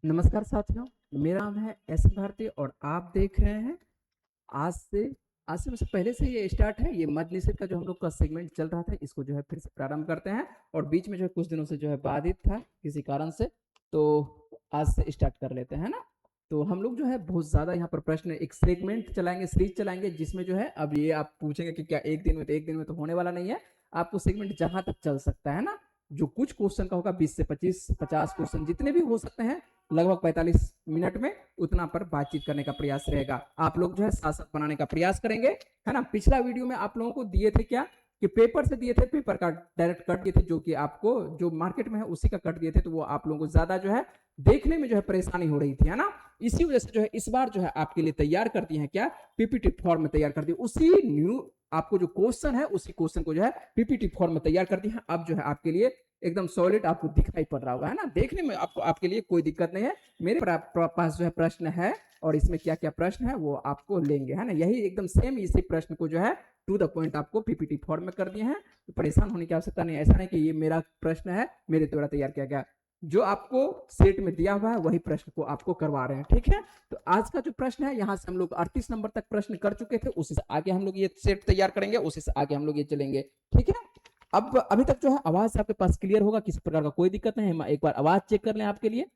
नमस्कार साथियों, मेरा नाम है एस भारती और आप देख रहे हैं आज से मुझसे पहले से ये स्टार्ट है। ये मद्य निषेध का जो हम लोग का सेगमेंट चल रहा था, इसको जो है फिर से प्रारंभ करते हैं। और बीच में जो है कुछ दिनों से जो है बाधित था किसी कारण से, तो आज से स्टार्ट कर लेते हैं ना। तो हम लोग जो है बहुत ज़्यादा यहाँ पर प्रश्न एक सेगमेंट चलाएंगे, सीरीज चलाएंगे, जिसमें जो है अब ये आप पूछेंगे कि क्या एक दिन में, तो एक दिन में तो होने वाला नहीं है। आपको सेगमेंट जहां तक चल सकता है ना, जो कुछ क्वेश्चन का होगा 20 से 25 50 क्वेश्चन जितने भी हो सकते हैं, लगभग 45 मिनट में उतना पर बातचीत करने का प्रयास रहेगा। आप लोग जो है साथ साथ बनाने का प्रयास करेंगे, है ना। पिछला वीडियो में आप लोगों को दिए थे क्या कि पेपर से दिए थे, पेपर का डायरेक्ट कट दिए थे, जो कि आपको जो मार्केट में है उसी का कट दिए थे, तो वो आप लोगों को ज्यादा जो है देखने में जो है परेशानी हो रही थी, है ना। इसी वजह से जो है इस बार जो है आपके लिए तैयार करती है क्या, पीपीटी फॉर्म में तैयार करती है। उसी न्यू आपको जो क्वेश्चन है उसी क्वेश्चन को जो है पीपीटी फॉर्म में तैयार करती है। अब जो है आपके लिए एकदम सॉलिड आपको दिखाई पड़ रहा होगा, है ना। देखने में आपको आपके लिए कोई दिक्कत नहीं है। मेरे पास जो है प्रश्न है और इसमें क्या क्या प्रश्न है वो आपको लेंगे, है ना। यही एकदम सेम इसी प्रश्न को जो है टू द पॉइंट आपको पीपीटी फॉर्म में कर दिए हैं। तो परेशान होने की आवश्यकता नहीं। ऐसा नहीं कि ये मेरा प्रश्न है, मेरे द्वारा तैयार किया गया। जो आपको सेट में दिया हुआ है वही प्रश्न को आपको करवा रहे हैं, ठीक है। तो आज का जो प्रश्न है, यहाँ से हम लोग 38 नंबर तक प्रश्न कर चुके थे, उसी से आगे हम लोग ये सेट तैयार करेंगे, उसी से आगे हम लोग ये चलेंगे, ठीक है। अब अभी तक जो है आवाज आपके पास क्लियर होगा, किसी प्रकार का कोई दिक्कत नहीं है। एक बार आवाज चेक कर लें आपके लिए,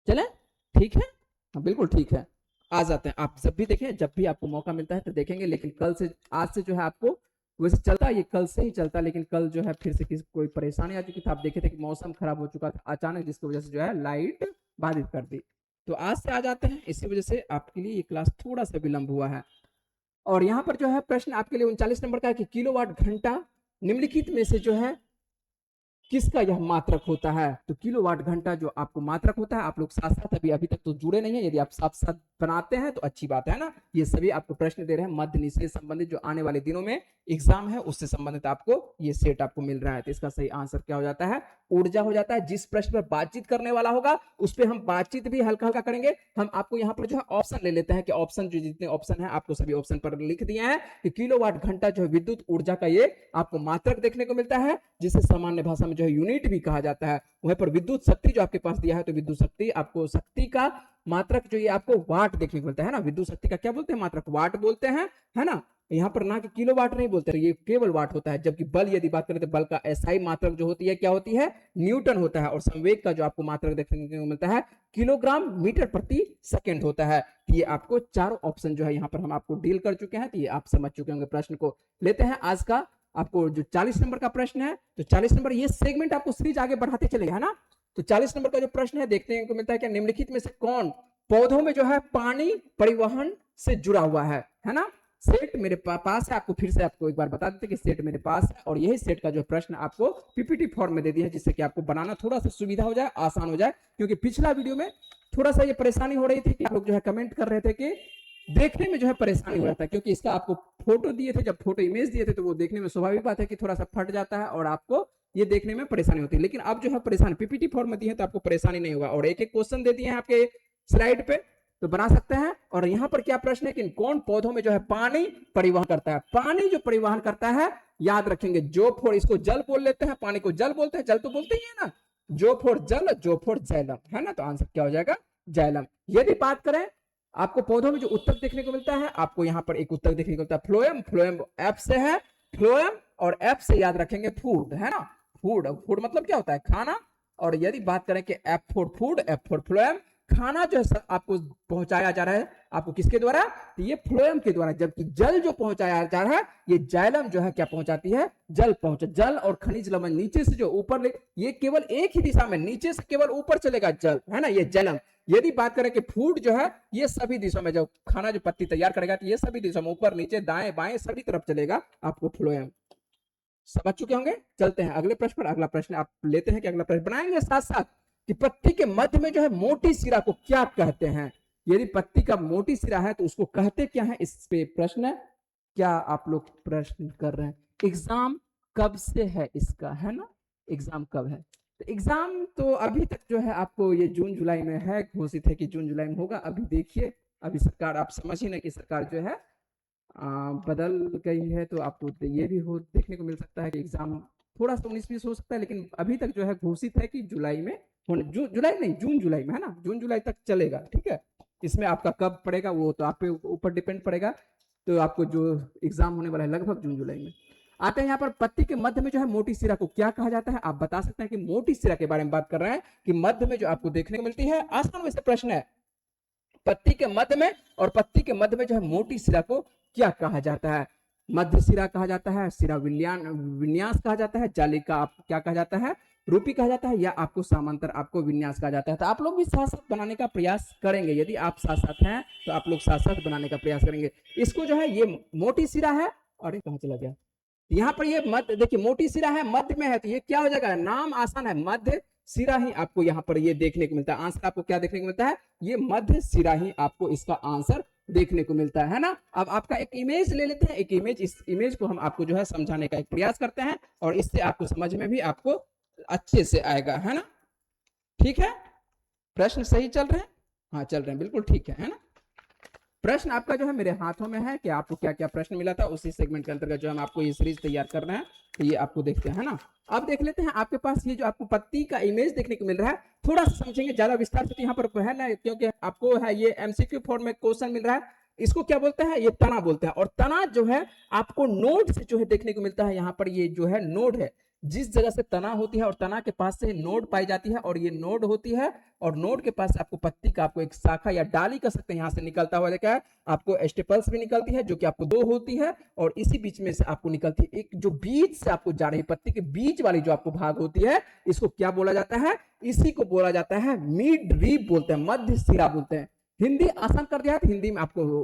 चले, ठीक है। हाँ बिल्कुल ठीक है। आ जाते हैं, आप जब भी देखें, जब भी आपको मौका मिलता है तो देखेंगे। लेकिन कल से, आज से जो है आपको वैसे चलता है, ये कल से ही चलता, लेकिन कल जो है फिर से किसी कोई परेशानी आ चुकी थी। आप देखे थे कि मौसम खराब हो चुका था अचानक, जिसकी वजह से जो है लाइट बाधित कर दी। तो आज से आ जाते हैं, इसी वजह से आपके लिए ये क्लास थोड़ा सा विलंब हुआ है। और यहाँ पर जो है प्रश्न आपके लिए 39 नंबर का है कि किलोवाट घंटा निम्नलिखित में से जो है किसका यह मात्रक होता है। तो किलोवाट घंटा जो आपको मात्रक होता है, आप लोग साथ साथ अभी तक तो जुड़े नहीं है, यदि आप साथ साथ बनाते हैं तो अच्छी बात है ना। ये सभी आपको प्रश्न दे रहे हैं मध्य निषेध संबंधित, जो आने वाले दिनों में एग्जाम है उससे संबंधित आपको ये सेट आपको मिल रहा है। तो इसका सही आंसर क्या हो जाता है, ऊर्जा हो जाता है। जिस प्रश्न पर बातचीत करने वाला होगा उस पर हम बातचीत भी हल्का हल्का करेंगे। हम आपको यहाँ पर जो है ऑप्शन ले लेते हैं कि ऑप्शन जो जितने ऑप्शन है आपको सभी ऑप्शन पर लिख दिए हैं कि किलोवाट घंटा जो है विद्युत ऊर्जा का ये आपको मात्रक देखने को मिलता है, जिसे सामान्य भाषा में जो है यूनिट भी कहा जाता है। वहीं पर विद्युत शक्ति जो आपके पास दिया है, तो विद्युत शक्ति आपको शक्ति का मात्रक जो ये आपको वाट देखने को मिलता है ना। विद्युत शक्ति का क्या बोलते हैं, मात्रक वाट बोलते हैं, है ना। यहाँ पर ना कि किलो वाट नहीं बोलते, ये केवल वाट होता है। जबकि बल यदि बात करें तो बल का एसआई मात्रक जो होती है क्या होती है, न्यूटन होता है। और संवेग का जो आपको मात्रक देखने को मिलता है किलोग्राम मीटर प्रति सेकेंड होता है। ये आपको चारों ऑप्शन जो है यहाँ पर हम आपको डील कर चुके हैं, तो ये आप समझ चुके होंगे। प्रश्न को लेते हैं आज का, आपको जो 40 नंबर का प्रश्न है, तो 40 नंबर ये सेगमेंट आपको सीरीज आगे बढ़ाते चलेगा, है ना। तो 40 नंबर का जो प्रश्न है, देखने को मिलता है कि निम्नलिखित में से कौन पौधों में जो है पानी परिवहन से जुड़ा हुआ है ना। सेट मेरे पास है, आपको फिर से आपको एक बार बता देते कि सेट मेरे पास है, और यही सेट का जो प्रश्न आपको पीपीटी फॉर्म में दे दिया है, जिससे कि आपको बनाना थोड़ा सा सुविधा हो जाए, आसान हो जाए। क्योंकि पिछला वीडियो में थोड़ा सा ये परेशानी हो रही थी कि आप लोग जो है कमेंट कर रहे थे कि देखने में जो है परेशानी हो रहा था, क्योंकि इसका आपको फोटो दिए थे, जब फोटो इमेज दिए थे तो वो देखने में स्वाभाविक बात है कि थोड़ा सा फट जाता है और आपको ये देखने में परेशानी होती है। लेकिन अब जो है परेशानी पीपीटी फॉर्म में दी है तो आपको परेशानी नहीं होगा। और एक एक क्वेश्चन दे दिए हैं आपके स्लाइड पे, तो बना सकते हैं। और यहाँ पर क्या प्रश्न है कि कौन पौधों में जो है पानी परिवहन करता है। पानी जो परिवहन करता है, याद रखेंगे, जो फोर, इसको जल बोल लेते हैं, पानी को जल बोलते हैं, जल तो बोलते ही है ना। जो फोर जल, जो फोर जैलम, है ना। तो आंसर क्या हो जाएगा, जैलम। यदि बात करें आपको पौधों में जो उत्तर देखने को मिलता है, आपको यहाँ पर एक उत्तर देखने को मिलता है फ्लोएम। फ्लोएम एफ से है, फ्लोएम, और एफ से याद रखेंगे फूड, है ना। फूड, फूड मतलब क्या होता है, खाना। और यदि बात करें कि F four food, F four phloem, खाना जो है आपको पहुंचाया जा रहा है, आपको किसके द्वारा, तो ये फ्लोएम के द्वारा। जबकि जल जो पहुंचाया जा रहा है, ये जाइलम जो है क्या पहुंचाती है, जल पहुंचा। जल और खनिज लवण नीचे से जो ऊपर, ये केवल एक ही दिशा में, नीचे से केवल ऊपर चलेगा जल, है ना, ये जलम। यदि बात करें कि फूड जो है, ये सभी दिशा में, जो खाना जो पत्ती तैयार करेगा, तो ये सभी दिशा में, ऊपर नीचे दाएं बाएं सभी तरफ चलेगा आपको फ्लोएम। समझ चुके होंगे। चलते हैं अगले प्रश्न पर। अगला प्रश्न आप लेते हैं कि अगला प्रश्न बनाएंगे साथ साथ कि पत्ती के मध्य में जो है मोटी सिरा को क्या कहते हैं। यदि पत्ती का मोटी सिरा है तो उसको कहते क्या है, इस पे प्रश्न क्या आप लोग प्रश्न कर रहे हैं। एग्जाम कब से है इसका, है ना, एग्जाम कब है। तो एग्जाम तो अभी तक जो है आपको ये जून जुलाई में है, घोषित है कि जून जुलाई में होगा। अभी देखिए, अभी सरकार, आप समझ ही ना कि सरकार जो है बदल गई है, तो आपको ये भी हो देखने को मिल सकता है कि एग्जाम थोड़ा सा 19-20 हो सकता है, लेकिन अभी तक जो है घोषित है कि जुलाई में होने, जुलाई नहीं, जून जुलाई में, है ना, जून जुलाई तक चलेगा, ठीक है। इसमें आपका कब पड़ेगा वो तो आप पे ऊपर डिपेंड पड़ेगा, तो आपको जो एग्जाम होने वाला है लगभग जून जुलाई में। आते हैं यहाँ पर पत्ती के मध्य में जो है मोटी सिरा को क्या कहा जाता है, आप बता सकते हैं कि मोटी सिरा के बारे में बात कर रहे हैं कि मध्य में जो आपको देखने को मिलती है। आसान वैसे प्रश्न है, पत्ती के मध्य में और पत्ती के मध्य में जो है मोटी सिरा को क्या कहा जाता है, मध्य सिरा कहा जाता है, सिरा विन्यास कहा जाता है, जाली का आप क्या कहा जाता है, रूपी कहा जाता है, या आपको समांतर आपको विन्यास कहा जाता है। तो आप लोग भी साथ साथ बनाने का प्रयास करेंगे, यदि आप साथ साथ हैं तो आप लोग साथ साथ बनाने का प्रयास करेंगे। इसको जो है ये मोटी सिरा है, और कहां चला गया, यहाँ पर ये मध्य देखिए मोटी सिरा है, मध्य में है, तो ये क्या हो जाएगा, नाम आसान है, मध्य सिरा ही आपको यहाँ पर ये देखने को मिलता है। आंसर आपको क्या देखने को मिलता है, ये मध्य सिरा ही आपको इसका आंसर देखने को मिलता है ना। अब आपका एक इमेज ले लेते हैं, एक इमेज, इस इमेज को हम आपको जो है समझाने का एक प्रयास करते हैं, और इससे आपको समझ में भी आपको अच्छे से आएगा, है ना। ठीक है, प्रश्न सही चल रहे हैं, हाँ चल रहे हैं, बिल्कुल ठीक है ना। प्रश्न आपका जो है मेरे हाथों में है कि आपको क्या क्या प्रश्न मिला था, उसी सेगमेंट के अंतर्गत जो हम आपको ये सीरीज तैयार कर रहे हैं, तो ये आपको देखते हैं ना। अब देख लेते हैं आपके पास ये जो आपको पत्ती का इमेज देखने को मिल रहा है, थोड़ा सा समझेंगे ज्यादा विस्तार से, तो यहाँ पर है ना, क्योंकि आपको है ये एमसीक्यू फॉर्म में क्वेश्चन मिल रहा है। इसको क्या बोलते हैं, ये तना बोलते हैं, और तना जो है आपको नोड से जो है देखने को मिलता है। यहाँ पर ये जो है नोड है, जिस जगह से तना होती है और तना के पास से नोड पाई जाती है, और ये नोड होती है, और नोड के पास आपको पत्ती का आपको एक शाखा या डाली कर सकते हैं, यहाँ से निकलता हुआ देखा है आपको स्टेपल्स भी निकलती है, जो कि आपको 2 होती है, और इसी बीच में से आपको निकलती है एक जो बीच से आपको जा रही पत्ती के बीच वाली जो आपको भाग होती है, इसको क्या बोला जाता है, इसी को बोला जाता है मिड रीप बोलते हैं, मध्य सिरा बोलते हैं। हिंदी आसान कर दिया है, हिंदी में आपको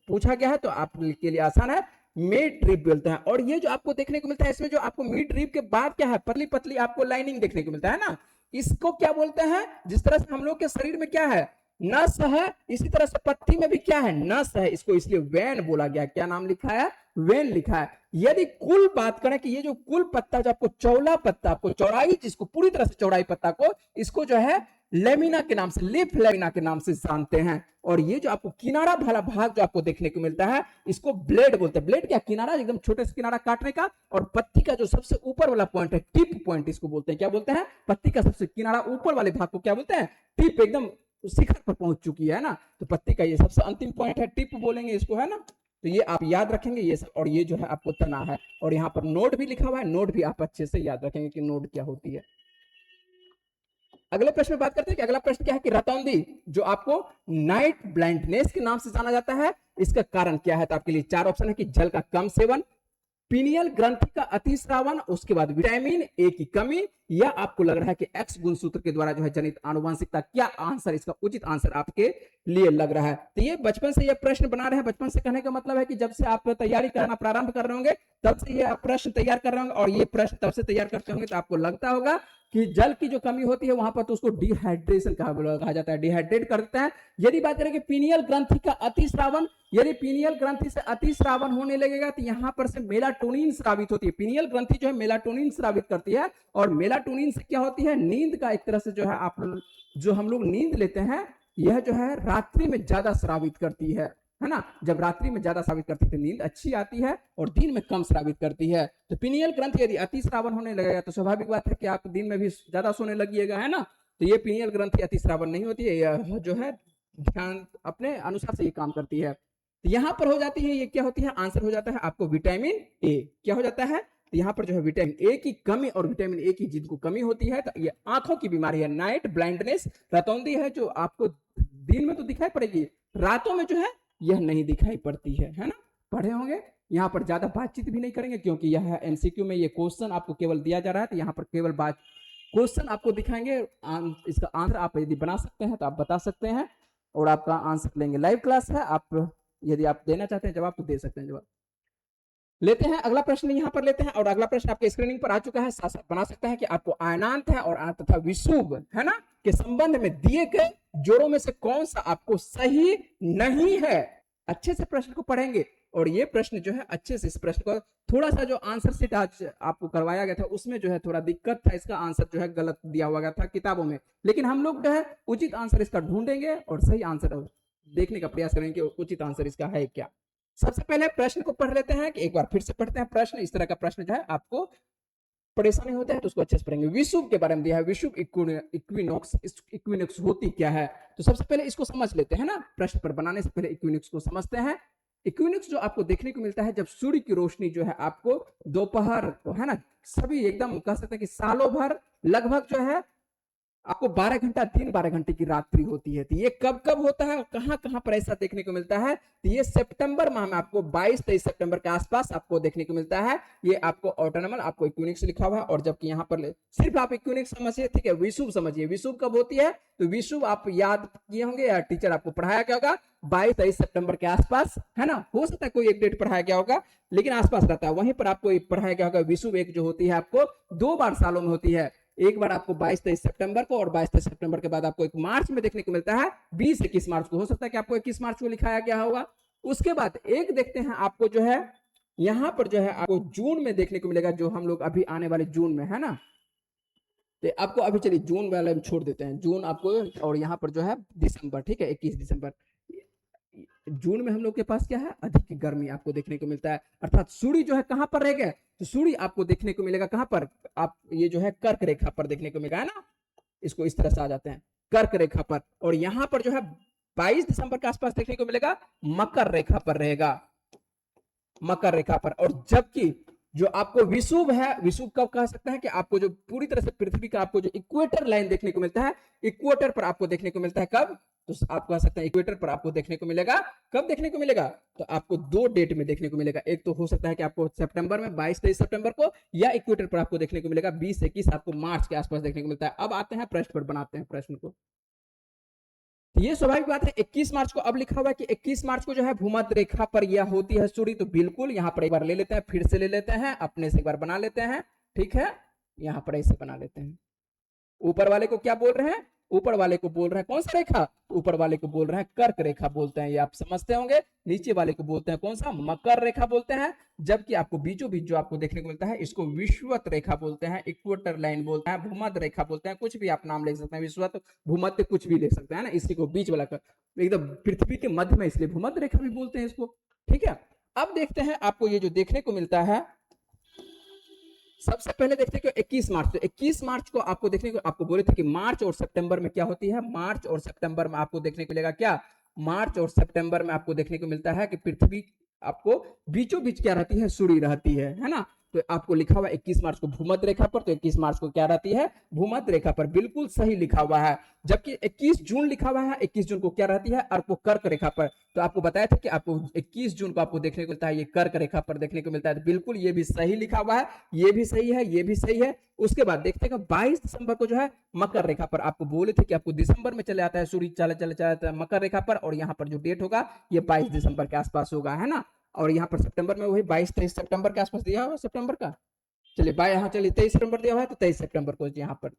पूछा गया है तो आपके लिए आसान है, मिड ड्रिप बोलते हैं। और ये जो आपको देखने को मिलता है, इसमें जो आपको मिड ड्रिप के बाद क्या है, पतली पतली आपको लाइनिंग देखने को मिलता है ना, इसको क्या बोलते हैं, जिस तरह से हम लोग के शरीर में क्या है, नस है, इसी तरह से पत्ती में भी क्या है, नस है, इसको इसलिए वेन बोला गया। क्या नाम लिखा है, वेन लिखा है। यदि कुल बात करें कि ये जो कुल पत्ता जो आपको चौड़ा पत्ता, आपको चौड़ाई जिसको पूरी तरह से चौड़ाई पत्ता को, इसको जो है लेमिना के नाम से, लीफ लेमिना के नाम से जानते हैं। और ये जो आपको किनारा वाला भाग जो आपको देखने को मिलता है, इसको ब्लेड बोलते हैं। ब्लेड क्या, किनारा, एकदम छोटे से किनारा काटने का, और पत्ती का जो सबसे ऊपर वाला पॉइंट है, टिप पॉइंट इसको बोलते हैं। क्या बोलते हैं, पत्ती का सबसे किनारा ऊपर वाले भाग को क्या बोलते हैं, टिप, एकदम शिखर पर पहुंच चुकी है ना, तो पत्ती का ये सबसे अंतिम पॉइंट है, टिप बोलेंगे इसको, है ना। तो ये आप याद रखेंगे ये सब, और ये जो है आपको तना है, और यहाँ पर नोड भी लिखा हुआ है, नोड भी आप अच्छे से याद रखेंगे कि नोड क्या होती है। अगले प्रश्न में बात करते हैं कि अगला प्रश्न क्या है कि रतौंधी जो आपको नाइट ब्लाइंडनेस के नाम से जाना जाता है, इसका कारण क्या है, तो आपके लिए 4 ऑप्शन है कि जल का कम सेवन, पीनियल ग्रंथि का अतिस्रावन, उसके बाद विटामिन ए की कमी, या आपको लग रहा है कि एक्स गुणसूत्र के द्वारा जो है जनित आनुवंशिकता। क्या आंसर, इसका उचित आंसर आपके लिए लग रहा है। तो ये बचपन से ये प्रश्न बना रहे हैं, बचपन से कहने का मतलब है कि जब से आप तैयारी करना प्रारंभ कर रहे होंगे तब से ये प्रश्न तैयार कर रहे होंगे, और ये प्रश्न तब से तैयार करते होंगे तो आपको लगता होगा कि जल की जो कमी होती है वहां पर तो उसको डिहाइड्रेशन कहा जाता है, डिहाइड्रेट कर देता है। यदि बात करें कि पीनियल ग्रंथि का अतिस्रावन, यदि पीनियल ग्रंथि से अतिस्रावन होने लगेगा तो यहां पर से मेलाटोनिन स्रावित होती है। पीनियल ग्रंथि जो है मेलाटोनिन स्रावित करती है, और मेलाटोनिन से क्या होती है, नींद का एक तरह से जो है आप जो हम लोग नींद लेते हैं, यह जो है रात्रि में ज्यादा स्रावित करती है ना। जब रात्रि में ज्यादा स्रावित करती है तो नींद अच्छी आती है, और दिन में कम स्रावित करती है। तो पीनियल ग्रंथि यदि अतिस्रावन होने लगेगा तो स्वाभाविक बात है कि आप दिन में भी ज्यादा सोने लगिएगा, है ना। तो ये पीनियल ग्रंथि अतिस्रावन नहीं होती है, यह जो है ध्यान अपने अनुसार से ये काम करती है। तो यहां पर हो जाती है, ये क्या होती है, आंसर हो जाता है आपको विटामिन ए। क्या हो जाता है, तो यहाँ पर जो है विटामिन ए की कमी, और विटामिन ए की जिनको कमी होती है तो ये आंखों की बीमारी है, नाइट ब्लाइंडनेस, रतौंधी है, जो आपको दिन में तो दिखाई पड़ेगी, रातों में जो है यह नहीं दिखाई पड़ती है ना। पढ़े होंगे, यहाँ पर ज्यादा बातचीत भी नहीं करेंगे क्योंकि यह एमसीक्यू में ये क्वेश्चन आपको केवल दिया जा रहा है, तो यहाँ पर केवल बात क्वेश्चन आपको दिखाएंगे, इसका आंसर आप यदि बना सकते हैं तो आप बता सकते हैं, और आपका आंसर लेंगे। लाइव क्लास है, आप यदि आप देना चाहते हैं जवाब तो दे सकते हैं जवाब। लेते हैं अगला प्रश्न यहाँ पर लेते हैं, और अगला प्रश्न आपके स्क्रीनिंग पर आ चुका है, साथ साथ बना सकते हैं कि आपको आयनांत है और तथा विषुव है ना के संबंध में दिए गए जोड़ों में से कौन सा आपको सही नहीं है। अच्छे से प्रश्न को पढ़ेंगे, और ये प्रश्न जो है अच्छे से, इस प्रश्न को थोड़ा सा जो आंसर सीट आज आपको करवाया गया था उसमें जो है थोड़ा दिक्कत था, इसका आंसर जो है गलत दिया हुआ गया था किताबों में, लेकिन हम लोग जो है उचित आंसर इसका ढूंढेंगे और सही आंसर देखने का प्रयास करेंगे कि उचित आंसर इसका है क्या। सबसे पहले प्रश्न को पढ़ लेते हैं, कि एक बार फिर से पढ़ते हैं प्रश्न। इस तरह का प्रश्न जो है आपको परेशानी होता है तो उसको अच्छे से पढ़ेंगे। विषुव के बारे में दिया है, विषुव इक्विनॉक्स, इक्विनॉक्स होती क्या है, तो सबसे पहले इसको समझ लेते हैं ना, प्रश्न पर बनाने से पहले इक्विनॉक्स को समझते हैं। इक्विनॉक्स जो आपको देखने को मिलता है जब सूर्य की रोशनी जो है आपको दोपहर को, है ना, सभी एकदम कह सकते हैं कि सालों भर लगभग जो है आपको 12 घंटा, 3-12 घंटे की रात्रि होती है। तो ये कब कब होता है और कहां कहां पर ऐसा देखने को मिलता है, तो ये सितंबर माह में आपको 22-23 सितंबर के आसपास आपको देखने को मिलता है। ये आपको ऑटोनमल, आपको इक्विनॉक्स लिखा हुआ है। और जबकि यहाँ पर सिर्फ आप इक्विनॉक्स समझिए, ठीक है। विषुव समझिए, विषुव कब होती है, तो विषुव आप याद किए होंगे या टीचर आपको पढ़ाया क्या होगा, 22-23 सितंबर के आसपास, है ना। हो सकता है कोई एक डेट पढ़ाया गया होगा, लेकिन आसपास रहता है। वहीं पर आपको पढ़ाया गया होगा विषुव एक जो होती है आपको 2 बार सालों में होती है। एक बार आपको 22-23 सितंबर को, और 22-23 सितंबर के बाद आपको एक मार्च में देखने को मिलता है, 20-21 मार्च को। हो सकता है कि आपको 21 मार्च को लिखाया गया होगा। उसके बाद एक देखते हैं आपको जो है यहां पर जो है आपको जून में देखने को मिलेगा, जो हम लोग अभी आने वाले जून में, है ना। तो आपको अभी चलिए जून वाले में छोड़ देते हैं, जून आपको, और यहाँ पर जो है दिसंबर, ठीक है, 21 दिसंबर। जून में हम लोग के पास क्या है, अधिक गर्मी आपको देखने को मिलता है, अर्थात सूर्य जो है कहां पर रहेगा, तो सूर्य आपको देखने को मिलेगा कहां पर, आप ये जो है कर्क रेखा पर देखने को मिलेगा, है ना। इसको इस तरह से आ जाते हैं कर्क रेखा पर। और यहां पर जो है 22 दिसंबर के आसपास देखने को मिलेगा मकर रेखा पर रहेगा, मकर रेखा पर। और जबकि जो आपको विषुव है, विषुव कब कह सकते हैं कि आपको जो पूरी तरह से पृथ्वी का आपको जो इक्वेटर लाइन देखने को मिलता है, इक्वेटर पर आपको देखने को मिलता है कब, तो आप कह सकते हैं इक्वेटर पर आपको देखने को मिलेगा, कब देखने को मिलेगा, तो आपको 2 डेट में देखने को मिलेगा। एक तो हो सकता है कि आपको सितंबर में 22-23 सितंबर को, या इक्वेटर पर आपको देखने को मिलेगा 20-21 आपको मार्च के आसपास देखने को मिलता है। अब आते हैं प्रश्न पर, बनाते हैं प्रश्न को। ये स्वाभाविक बात है, 21 मार्च को अब लिखा हुआ है कि 21 मार्च को जो है भूमध्य रेखा पर यह होती है सूर्य, तो बिल्कुल यहाँ पर एक बार ले लेते हैं, फिर से ले लेते हैं, अपने से एक बार बना लेते हैं, ठीक है। यहाँ पर ऐसे बना लेते हैं। ऊपर वाले को क्या बोल रहे हैं, ऊपर वाले को बोल रहे हैं कौन सा रेखा, ऊपर वाले को बोल रहे हैं कर्क रेखा बोलते हैं, ये आप समझते होंगे। नीचे वाले को बोलते हैं कौन सा, मकर रेखा बोलते हैं। जबकि आपको बीचों बीच जो आपको देखने को मिलता है इसको विषुवत रेखा बोलते हैं, इक्वेटर लाइन बोलते हैं, भूमध्य रेखा बोलते हैं, कुछ भी आप नाम ले सकते हैं, विषुवत, भूमध्य, कुछ भी ले सकते हैं ना। इसी को बीच वाला एकदम पृथ्वी के मध्य में, इसलिए भूमध्य रेखा भी बोलते हैं इसको, ठीक है। अब देखते हैं आपको ये जो देखने को मिलता है, सबसे पहले देखते हैं कि 21 मार्च, तो 21 मार्च को आपको देखने को, आपको बोले थे कि मार्च और सितंबर में क्या होती है, मार्च और सितंबर में आपको देखने को मिलेगा क्या, मार्च और सितंबर में आपको देखने को मिलता है कि पृथ्वी आपको बीचों बीच क्या रहती है, सूर्य रहती है ना। तो आपको लिखा हुआ 21 मार्च को भूमध्य रेखा पर, तो 21 मार्च को क्या रहती है, भूमध्य रेखा पर, बिल्कुल सही लिखा हुआ है। जबकि 21 जून लिखा हुआ है, 21 जून को क्या रहती है, आपको कर्क रेखा पर। तो आपको बताया था कि आपको 21 जून को आपको देखने को मिलता है, ये कर्क रेखा पर देखने को मिलता है, तो बिल्कुल ये भी सही लिखा हुआ है, ये भी सही है, ये भी सही है। उसके बाद देखते हैं 22 दिसंबर को जो है मकर रेखा पर, आपको बोले थे कि आपको दिसंबर में चले आता है सूर्य, चले चले चले जाता है मकर रेखा पर, और यहाँ पर जो डेट होगा ये 22 दिसंबर के आसपास होगा, है ना। और यहाँ पर सितंबर में वही 22-23 सितंबर के आसपास दिया हुआ सितंबर का, चलिए बाय, यहाँ चलिए 23 सितंबर दिया हुआ है, तो 23 सितंबर को यहाँ पर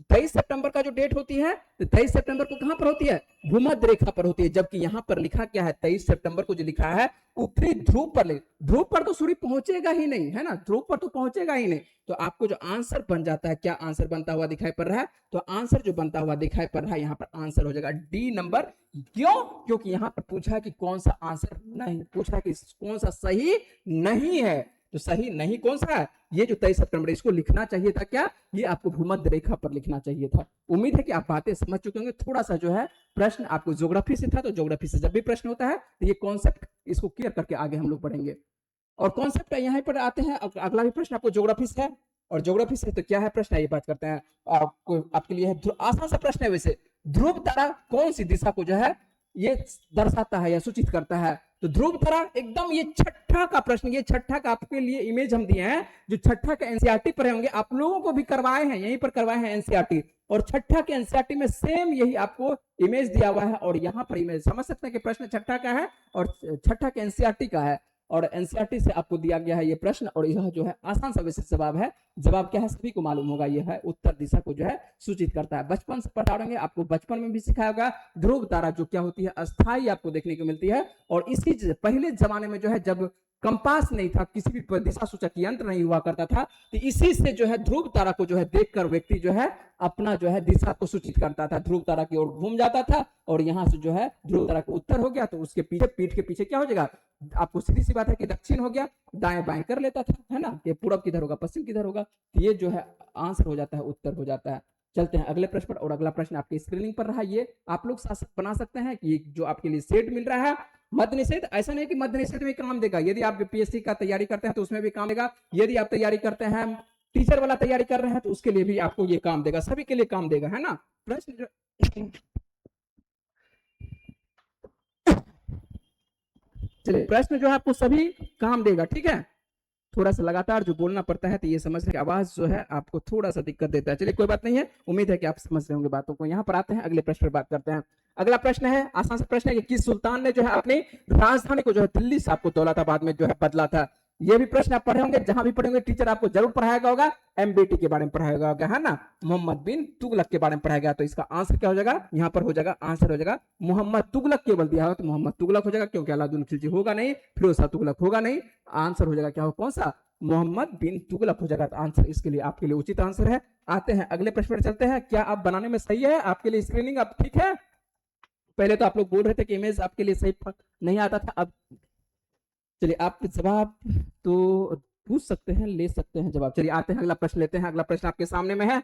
23 सितंबर का जो डेट होती है, तो 23 सितंबर को कहां पर होती है, भूमध्य रेखा पर होती है। जबकि यहाँ पर लिखा क्या है, 23 सितंबर को जो लिखा है उत्तरी ध्रुव पर, ध्रुव पर तो सूर्य पहुंचेगा ही नहीं, है ना, ध्रुव पर तो पहुंचेगा ही नहीं। तो आपको जो आंसर बन जाता है, क्या आंसर बनता हुआ दिखाई पड़ रहा है, तो आंसर जो बनता हुआ दिखाई पड़ रहा है यहाँ पर आंसर हो जाएगा डी नंबर। क्यों, क्योंकि यहाँ पर पूछा है कि कौन सा आंसर नहीं, पूछा है कि कौन सा सही नहीं है, तो सही नहीं कौन सा है, ये जो 23 सितंबर, इसको लिखना चाहिए था क्या, ये आपको भूमध्य रेखा पर लिखना चाहिए था। उम्मीद है कि आप बातें समझ चुके होंगे। थोड़ा सा जो है प्रश्न आपको ज्योग्राफी से था, तो ज्योग्राफी से जब भी प्रश्न होता है तो ये कॉन्सेप्ट इसको क्लियर करके आगे हम लोग बढ़ेंगे। और कॉन्सेप्ट यहाँ पर आते हैं, अगला भी प्रश्न आपको ज्योग्राफी से है, और ज्योग्राफी से तो क्या है प्रश्न, ये बात करते हैं। आपको आपके लिए आसान सा प्रश्न है वैसे, ध्रुव तारा कौन सी दिशा को जो है ये दर्शाता है या सूचित करता है, तो ध्रुव तारा एकदम, ये छठा का प्रश्न, ये छठा का आपके लिए इमेज हम दिए हैं, जो छठा का एनसीईआरटी पर होंगे, आप लोगों को भी करवाए हैं, यहीं पर करवाए हैं एनसीईआरटी, और छठा के एनसीईआरटी में सेम यही आपको इमेज दिया हुआ है, और यहाँ पर इमेज समझ सकते हैं कि प्रश्न छठा का है और छठा के एनसीईआरटी का है, और एनसीईआरटी से आपको दिया गया है ये प्रश्न, और यह जो है आसान सा वैसे जवाब है, जवाब क्या है सभी को मालूम होगा, यह है उत्तर दिशा को जो है सूचित करता है। बचपन से पढ़ाएंगे, आपको बचपन में भी सिखाया होगा, ध्रुव तारा जो क्या होती है, अस्थाई आपको देखने को मिलती है, और इसकी पहले जमाने में जो है जब कंपास नहीं था, किसी भी दिशा सूचक यंत्र नहीं हुआ करता था, तो इसी से जो है ध्रुव तारा को जो है देखकर व्यक्ति जो है अपना जो है दिशा को सूचित करता था, ध्रुव तारा की ओर घूम जाता था और यहाँ से जो है ध्रुव तारा का उत्तर हो गया तो उसके पीछे पीठ के पीछे क्या हो जाएगा, आपको सीधी सी बात है कि दक्षिण हो गया, दाएं बाएं कर लेता था, है ना, ये पूरब किधर होगा पश्चिम किधर होगा, तो ये जो है आंसर हो जाता है, उत्तर हो जाता है। चलते हैं अगले प्रश्न पर, और अगला प्रश्न आपके स्क्रीनिंग पर रहा, ये आप लोग बना सकते हैं कि जो आपके लिए सेट मिल रहा है मध्य निषेध, ऐसा नहीं कि मध्य निषेध में काम देगा, यदि आप बीपीएससी का तैयारी करते हैं तो उसमें भी काम देगा, यदि आप तैयारी करते हैं टीचर वाला तैयारी कर रहे हैं तो उसके लिए भी आपको ये काम देगा, सभी के लिए काम देगा, है ना। प्रश्न चलिए प्रश्न जो है आपको सभी काम देगा, ठीक है। थोड़ा सा लगातार जो बोलना पड़ता है तो ये समझ रहे आवाज जो है आपको थोड़ा सा दिक्कत देता है, चलिए कोई बात नहीं है, उम्मीद है कि आप समझ रहे होंगे बातों को। यहाँ पर आते हैं अगले प्रश्न पर बात करते हैं। अगला प्रश्न है, आसान सा प्रश्न है कि किस सुल्तान ने जो है अपनी राजधानी को जो है दिल्ली से आपको दौलताबाद में जो है बदला था। ये भी प्रश्न आप पढ़े होंगे, जहां भी पढ़े होंगे टीचर आपको जरूर पढ़ाएगा होगा, एमबीटी के बारे में पढ़ाएगा होगा, है ना, मोहम्मद बिन तुगलक के बारे में पढ़ाएगा, तो इसका आंसर क्या हो जाएगा, यहाँ पर हो जाएगा आंसर हो जाएगा मोहम्मद तुगलक, केवल दिया हो तो मोहम्मद तुगलक हो जाएगा, क्योंकि अलाउद्दीन खिलजी होगा नहीं, फिरोज शाह तुगलक होगा नहीं, आंसर हो जाएगा क्या हो, कौन सा, मोहम्मद बिन तुगलक हो जाएगा, तो आंसर इसके लिए आपके लिए उचित आंसर है। आते हैं अगले प्रश्न पर चलते हैं, क्या आप बनाने में सही है, आपके लिए स्क्रीनिंग अब ठीक है। पहले तो आप लोग बोल रहे थे कि इमेज आपके लिए सही नहीं आता था, अब चलिए आप जवाब तो पूछ सकते हैं, ले सकते हैं जवाब। चलिए आते हैं अगला प्रश्न लेते हैं। अगला प्रश्न आपके सामने में है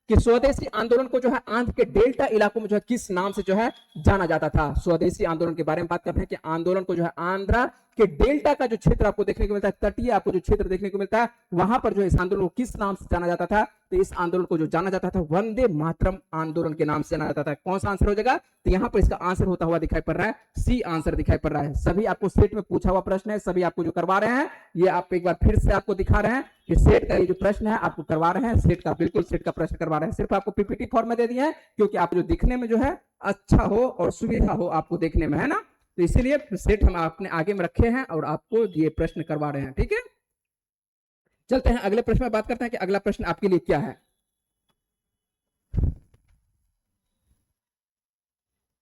कि स्वदेशी आंदोलन को जो है आंध्र के डेल्टा इलाकों में जो है किस नाम से जो है जाना जाता था। स्वदेशी आंदोलन के बारे में बात करते हैं कि आंदोलन को जो है आंध्र के डेल्टा का जो क्षेत्र आपको देखने को मिलता है, तटीय आपको जो क्षेत्र देखने को मिलता है, वहां पर जो है इस आंदोलन को किस नाम से जाना जाता था, तो इस आंदोलन को जो जाना जाता था वंदे मातरम आंदोलन के नाम से जाना जाता था। कौन सा आंसर हो जाएगा, तो यहाँ पर इसका आंसर होता हुआ दिखाई पड़ रहा है, सी आंसर दिखाई पड़ रहा है। सभी आपको सेट में पूछा हुआ प्रश्न है, सभी आपको जो करवा रहे हैं ये आप एक बार फिर से आपको दिखा रहे हैं कि सेट का ये जो प्रश्न है आपको करवा रहे हैं, सेट का बिल्कुल सेट का प्रश्न करवा रहे हैं, सिर्फ आपको पीपीटी फॉर्म में दे दिए हैं क्योंकि आप जो दिखने में जो है अच्छा हो और सुविधा हो आपको देखने में, है ना, तो इसीलिए सेट हम अपने आगे में रखे हैं और आपको ये प्रश्न करवा रहे हैं, ठीक है। चलते हैं अगले प्रश्न में बात करते हैं कि अगला प्रश्न आपके लिए क्या है।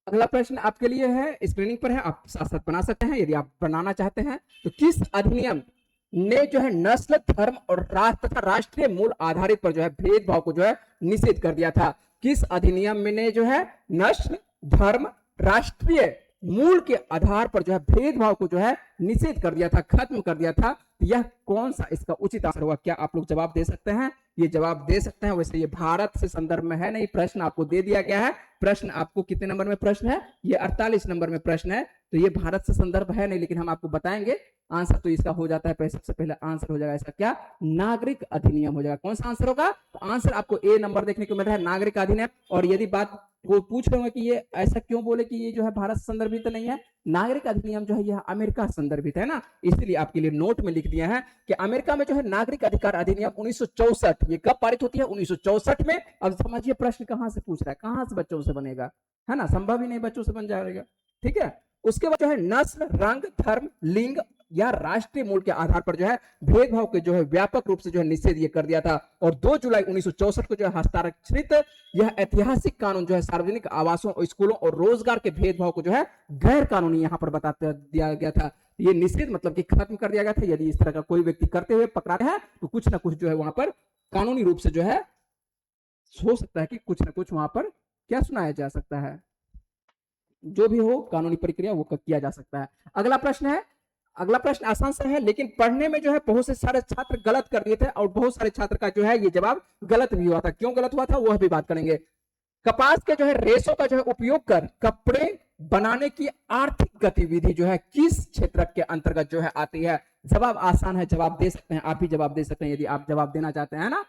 अगला प्रश्न आपके लिए है, स्क्रीनिंग पर है, आप साथ साथ बना सकते हैं यदि आप बनाना चाहते हैं। तो किस अधिनियम ने जो है नस्ल, धर्म और राष्ट्र तथा राष्ट्रीय मूल आधारित पर जो है भेदभाव को जो है निषेध कर दिया था। किस अधिनियम में ने जो है नस्ल, धर्म, राष्ट्रीय मूल के आधार पर जो है भेदभाव को जो है निषेध कर दिया था, खत्म कर दिया था, यह कौन सा इसका उचित आंसर होगा। क्या आप लोग जवाब दे सकते हैं, ये जवाब दे सकते हैं। वैसे ये भारत से संदर्भ में है नहीं, प्रश्न आपको दे दिया गया है, प्रश्न आपको कितने नंबर में प्रश्न है, ये 48 नंबर में प्रश्न है, तो ये भारत से संदर्भ है नहीं, लेकिन हम आपको बताएंगे आंसर तो इसका हो जाता है। सबसे पहले आंसर हो जाएगा इसका क्या, नागरिक अधिनियम हो जाएगा। कौन सा आंसर होगा, तो आंसर आपको ए नंबर देखने को मिल रहा है, नागरिक अधिनियम। और यदि बात वो पूछ रहे होंगे कि ये ऐसा क्यों बोले कि ये जो है भारत संदर्भित नहीं है, नागरिक अधिनियम जो है यह अमेरिका संदर्भित है ना, इसलिए आपके लिए नोट में लिख दिया है कि अमेरिका में जो है नागरिक अधिकार अधिनियम 1964, ये कब पारित होती है, 1964 में। अब समझिए प्रश्न कहां से पूछ रहा है, कहां से बच्चों से बनेगा, है ना, संभव ही नहीं बच्चों से बन जाएगा, ठीक है। उसके बाद जो है नस्ल, रंग, धर्म, लिंग या राष्ट्रीय मूल के आधार पर जो है भेदभाव के जो है व्यापक रूप से जो है निषेध ये कर दिया था। और 2 जुलाई 1964 को जो है हस्ताक्षरित यह ऐतिहासिक कानून जो है सार्वजनिक आवासों और स्कूलों और रोजगार के भेदभाव को जो है गैर कानूनी यहाँ पर बता दिया गया था। ये निषेध मतलब कि खत्म कर दिया गया था। यदि इस तरह का कोई व्यक्ति करते हुए पकड़ाते हैं तो कुछ ना कुछ जो है वहां पर कानूनी रूप से जो है हो सकता है कि कुछ ना कुछ वहां पर क्या सुनाया जा सकता है, जो भी हो कानूनी प्रक्रिया वो किया जा सकता है। अगला प्रश्न है, अगला प्रश्न आसान सा है लेकिन पढ़ने में जो है बहुत से सारे छात्र गलत कर दिए थे और बहुत सारे छात्र का जो है ये जवाब गलत भी हुआ था। क्यों गलत हुआ था वह भी बात करेंगे। कपास के जो है रेशों का जो है उपयोग कर कपड़े बनाने की आर्थिक गतिविधि जो है किस क्षेत्र के अंतर्गत जो है आती है। जवाब आसान है, जवाब दे सकते हैं, आप भी जवाब दे सकते हैं यदि आप जवाब देना चाहते हैं ना।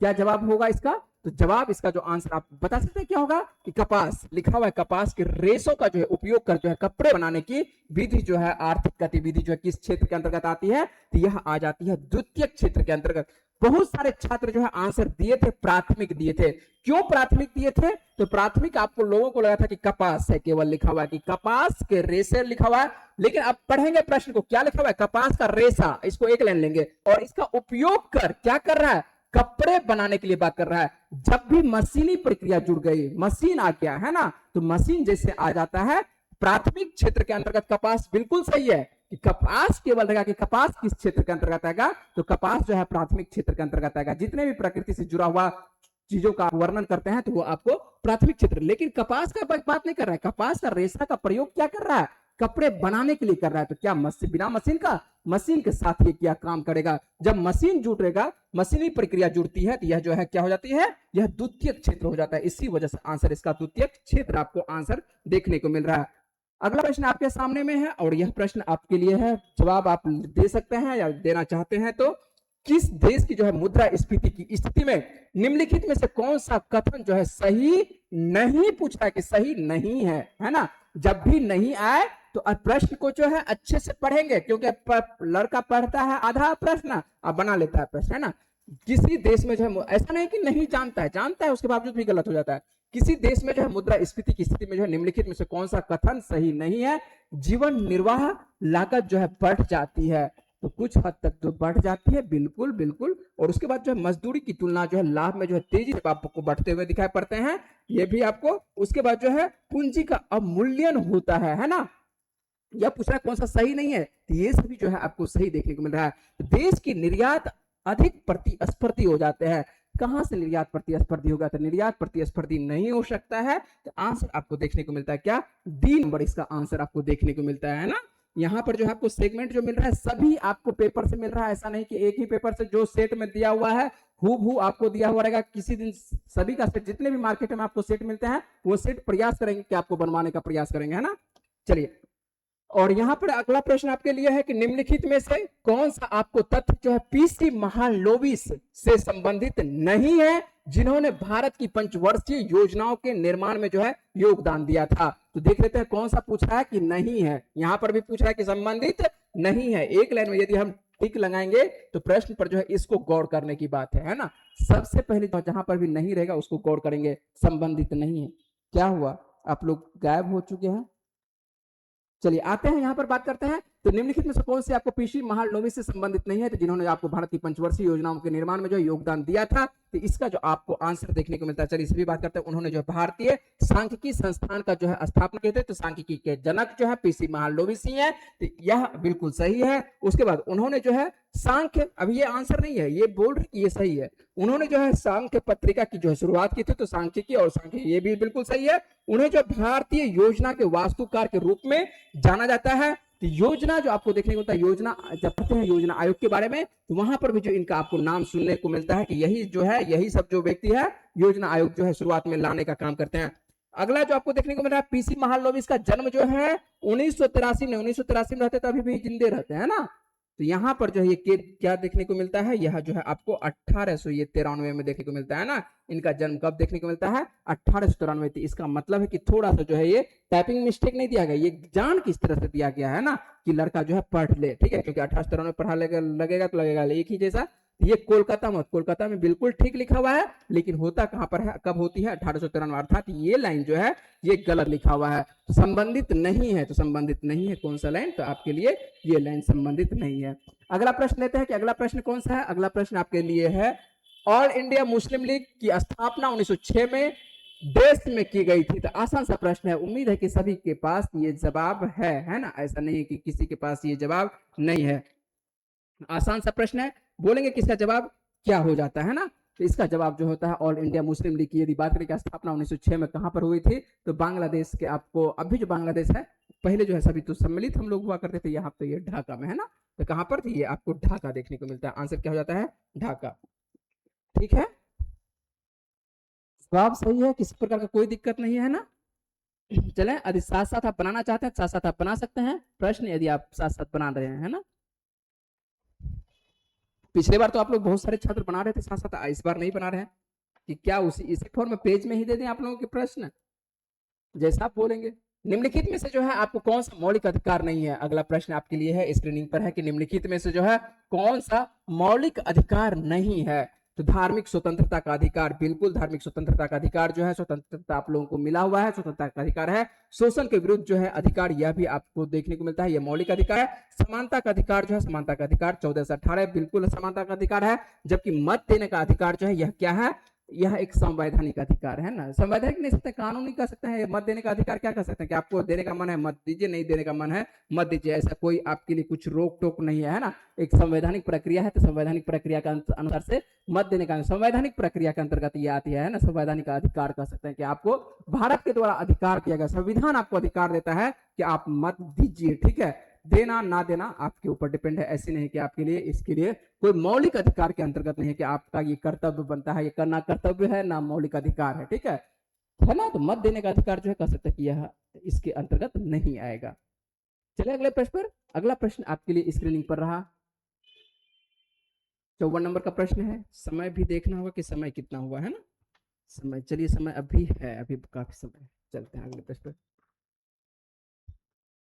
क्या जवाब होगा इसका, तो जवाब इसका जो आंसर आप बता सकते हैं क्या होगा कि कपास, लिखा हुआ है कपास के रेशों का जो है उपयोग कर जो है कपड़े बनाने की विधि जो है आर्थिक गतिविधि जो है किस क्षेत्र के अंतर्गत आती है, तो यह आ जाती है द्वितीयक क्षेत्र के अंतर्गत। बहुत सारे छात्र जो है आंसर दिए थे प्राथमिक दिए थे। क्यों प्राथमिक दिए थे, तो प्राथमिक आपको लोगों को लगा था कि कपास है, केवल लिखा हुआ है कि कपास के रेशे लिखा हुआ है, लेकिन आप पढ़ेंगे प्रश्न को क्या लिखा हुआ है, कपास का रेशा, इसको एक लाइन लेंगे और इसका उपयोग कर क्या कर रहा है, कपड़े बनाने के लिए बात कर रहा है। जब भी मशीनी प्रक्रिया जुड़ गई, मशीन आ गया है ना, तो मशीन जैसे आ जाता है प्राथमिक क्षेत्र के अंतर्गत कपास बिल्कुल सही है। कि कपास केवल रहेगा कि कपास किस क्षेत्र के अंतर्गत आएगा, तो कपास जो है प्राथमिक क्षेत्र के अंतर्गत आएगा। जितने भी प्रकृति से जुड़ा हुआ चीजों का वर्णन करते हैं तो वो आपको प्राथमिक क्षेत्र। लेकिन कपास का बात नहीं कर रहा है, कपास का रेशा का प्रयोग क्या कर रहा है, कपड़े बनाने के लिए कर रहा है। तो क्या मशीन, बिना मशीन का, मशीन के साथ ये क्या काम करेगा, जब मशीन जुटेगा, मशीनी प्रक्रिया जुड़ती है तो यह जो है क्या हो जाती है, यह द्वितीय क्षेत्र हो जाता है। इसी वजह से आंसर इसका द्वितीय क्षेत्र आपको आंसर देखने को मिल रहा है। अगला प्रश्न आपके सामने में है और यह प्रश्न आपके लिए है, जवाब आप दे सकते हैं या देना चाहते हैं तो, किस देश की जो है मुद्रा स्फीति की स्थिति में निम्नलिखित में से कौन सा कथन जो है सही नहीं, पूछा है कि सही नहीं है ना। जब भी नहीं आए तो प्रश्न को जो है अच्छे से पढ़ेंगे, क्योंकि लड़का पढ़ता है आधा प्रश्न अब बना लेता है प्रश्न, है ना। किसी देश में जो है, ऐसा नहीं कि नहीं जानता है, जानता है उसके बावजूद भी गलत हो जाता है। किसी देश में जो है मुद्रा स्फीति की स्थिति में जो है निम्नलिखित में से कौन सा कथन सही नहीं है, जीवन निर्वाह लागत जो है बढ़ जाती है। तो कुछ हद तक तो बढ़ जाती है, बिल्कुल बिल्कुल। और उसके बाद जो है मजदूरी की तुलना जो है लाभ में जो है तेजी से आपको बढ़ते हुए दिखाई पड़ते हैं, ये भी आपको। उसके बाद जो है पूंजी का अवमूल्यन होता है ना। यह पूछ रहा है कौन सा सही नहीं है, तो ये सभी जो है आपको सही देखने को मिल रहा है। देश की निर्यात अधिक प्रतिस्पर्धी हो जाते हैं। कहां से निर्यात प्रतिस्पर्धी होगा, तो निर्यात प्रतिस्पर्धी नहीं हो सकता है। तो आंसर आपको देखने को मिलता है क्या, डी नंबर इसका आंसर आपको देखने को मिलता है ना। यहाँ पर जो है आपको सेगमेंट जो मिल रहा है सभी आपको पेपर से मिल रहा है, ऐसा नहीं कि एक ही पेपर से जो सेट में दिया हुआ है हूबहू आपको दिया हुआ रहेगा। किसी दिन सभी का सेट, जितने भी मार्केट में आपको सेट मिलते हैं वो सेट प्रयास करेंगे कि आपको बनवाने का प्रयास करेंगे, है ना। चलिए, और यहां पर अगला प्रश्न आपके लिए है कि निम्नलिखित में से कौन सा आपको तथ्य जो है पीसी महालनोबिस से संबंधित नहीं है, जिन्होंने भारत की पंचवर्षीय योजनाओं के निर्माण में जो है योगदान दिया था। तो देख लेते हैं कौन सा पूछ रहा है कि नहीं है। यहां पर भी पूछ रहा है कि संबंधित नहीं है। एक लाइन में यदि हम टिक लगाएंगे तो प्रश्न पर जो है इसको गौर करने की बात है ना। सबसे पहले जहां पर भी नहीं रहेगा उसको गौर करेंगे, संबंधित नहीं है। क्या हुआ, आप लोग गायब हो चुके हैं। चलिए आते हैं, यहां पर बात करते हैं। तो निम्नलिखित में से कौन से आपको पीसी महालनोबिस से संबंधित नहीं है, तो जिन्होंने आपको भारत की पंचवर्षीय योजनाओं के निर्माण में जो योगदान दिया था, तो इसका जो आपको आंसर देखने को मिलता है। चलिए इसे भी बात करते हैं। उन्होंने जो भारतीय सांख्यिकी संस्थान का जो है स्थापना किए थे, तो सांख्यिकी के जनक जो है पीसी महालनोबिस ही है, तो यह बिल्कुल सही है। उसके बाद उन्होंने जो है सांख्य, अब ये आंसर नहीं है, ये बोल रहे कि ये सही है। उन्होंने जो है सांख्य पत्रिका की जो है शुरुआत की थी, तो सांख्यिकी और सांख्य ये भी बिल्कुल सही है। उन्हें जो भारतीय योजना के वास्तुकार के रूप में जाना जाता है। तो योजना जो आपको देखने को मिलता है, योजना जब पढ़ते हैं योजना आयोग के बारे में, तो वहां पर भी जो इनका आपको नाम सुनने को मिलता है कि यही जो है, यही सब जो व्यक्ति है योजना आयोग जो है शुरुआत में लाने का काम करते हैं। अगला जो आपको देखने को मिल रहा है, पीसी महालनोबिस का जन्म जो है 1983 में, 1983 में रहते तो अभी भी जिंदे रहते हैं ना। तो यहाँ पर जो है ये क्या देखने को मिलता है, यह जो है आपको 1893 में देखने को मिलता है ना। इनका जन्म कब देखने को मिलता है, 1893। इसका मतलब है कि थोड़ा सा जो है ये टाइपिंग मिस्टेक नहीं दिया गया, ये जान किस तरह से दिया गया है ना, कि लड़का जो है पढ़ ले, ठीक है। क्योंकि 1893 पढ़ा लगेगा तो लगेगा एक ही जैसा। ये कोलकाता मत, कोलकाता में बिल्कुल ठीक लिखा हुआ है, लेकिन होता कहां पर है, कब होती है, 1893। अर्थात ये लाइन जो है ये गलत लिखा हुआ है, तो संबंधित नहीं है। तो संबंधित नहीं है कौन सा लाइन, तो आपके लिए ये लाइन संबंधित नहीं है। अगला प्रश्न लेते हैं कि अगला प्रश्न कौन सा है। अगला प्रश्न आपके लिए है, ऑल इंडिया मुस्लिम लीग की स्थापना 1906 में देश में की गई थी। तो आसान सा प्रश्न है, उम्मीद है कि सभी के पास ये जवाब है ना। ऐसा नहीं है कि किसी के पास ये जवाब नहीं है। आसान सा प्रश्न है, बोलेंगे किसका जवाब क्या हो जाता है ना। तो इसका जवाब जो होता है ऑल इंडिया मुस्लिम लीग की यदि बात करें कि स्थापना 1906 में कहां पर हुई थी, तो बांग्लादेश के, आपको अभी जो बांग्लादेश है, पहले जो है सभी तो सम्मिलित हम लोग हुआ करते थे, यहाँ पे ये ढाका में है ना। तो कहां पर थी, ये आपको ढाका देखने को मिलता है। आंसर क्या हो जाता है, ढाका। ठीक है, जवाब सही है, किसी प्रकार का कोई दिक्कत नहीं है ना। चले, यदि साथ साथ आप बनाना चाहते हैं साथ साथ आप बना सकते हैं प्रश्न, यदि आप साथ साथ बना रहे हैं, है ना। पिछले बार तो आप लोग बहुत सारे छात्र बना रहे थे साथ साथ, इस बार नहीं बना रहे हैं कि क्या इसी फॉर्म में पेज में ही दे दें आप लोगों के प्रश्न, जैसा आप बोलेंगे। निम्नलिखित में से जो है आपको कौन सा मौलिक अधिकार नहीं है। अगला प्रश्न आपके लिए है, स्क्रीनिंग पर है कि निम्नलिखित में से जो है कौन सा मौलिक अधिकार नहीं है। तो धार्मिक स्वतंत्रता का अधिकार, बिल्कुल धार्मिक स्वतंत्रता का अधिकार जो है, स्वतंत्रता आप लोगों को मिला हुआ है, स्वतंत्रता का अधिकार है। शोषण के विरुद्ध जो है अधिकार, यह भी आपको देखने को मिलता है, यह मौलिक अधिकार है। समानता का अधिकार जो है, समानता का अधिकार 14 से 18 बिल्कुल समानता का अधिकार है। जबकि मत देने का अधिकार जो है, यह क्या है, यह एक संवैधानिक अधिकार है ना, संवैधानिक नहीं सकते, कानूनी कह सकते हैं। मत देने का अधिकार क्या कह सकते हैं कि आपको देने का मन है मत दीजिए, नहीं देने का मन है मत दीजिए, ऐसा कोई आपके लिए कुछ रोक टोक नहीं है ना। एक संवैधानिक प्रक्रिया है, तो संवैधानिक प्रक्रिया के अनुसार से मत देने का, संवैधानिक प्रक्रिया के अंतर्गत ये आती है ना, संवैधानिक अधिकार कह सकते हैं कि आपको भारत के द्वारा अधिकार दिया गया, संविधान आपको अधिकार देता है कि आप मत दीजिए, ठीक है। देना ना देना आपके ऊपर डिपेंड है, ऐसे नहीं कि आपके लिए इसके लिए कोई मौलिक अधिकार के अंतर्गत नहीं है कि आपका ये कर्तव्य बनता है, ये करना कर्तव्य है ना मौलिक अधिकार है, ठीक है ना। तो मत देने का अधिकार जो है कह सकते हैं कि यह इसके अंतर्गत नहीं आएगा। चलिए अगले प्रश्न पर। अगला प्रश्न आपके लिए स्क्रीनिंग पर रहा, 54 नंबर का प्रश्न है। समय भी देखना होगा कि समय कितना हुआ है ना, समय, चलिए समय अभी है, अभी काफी समय। चलते हैं अगले प्रश्न पर।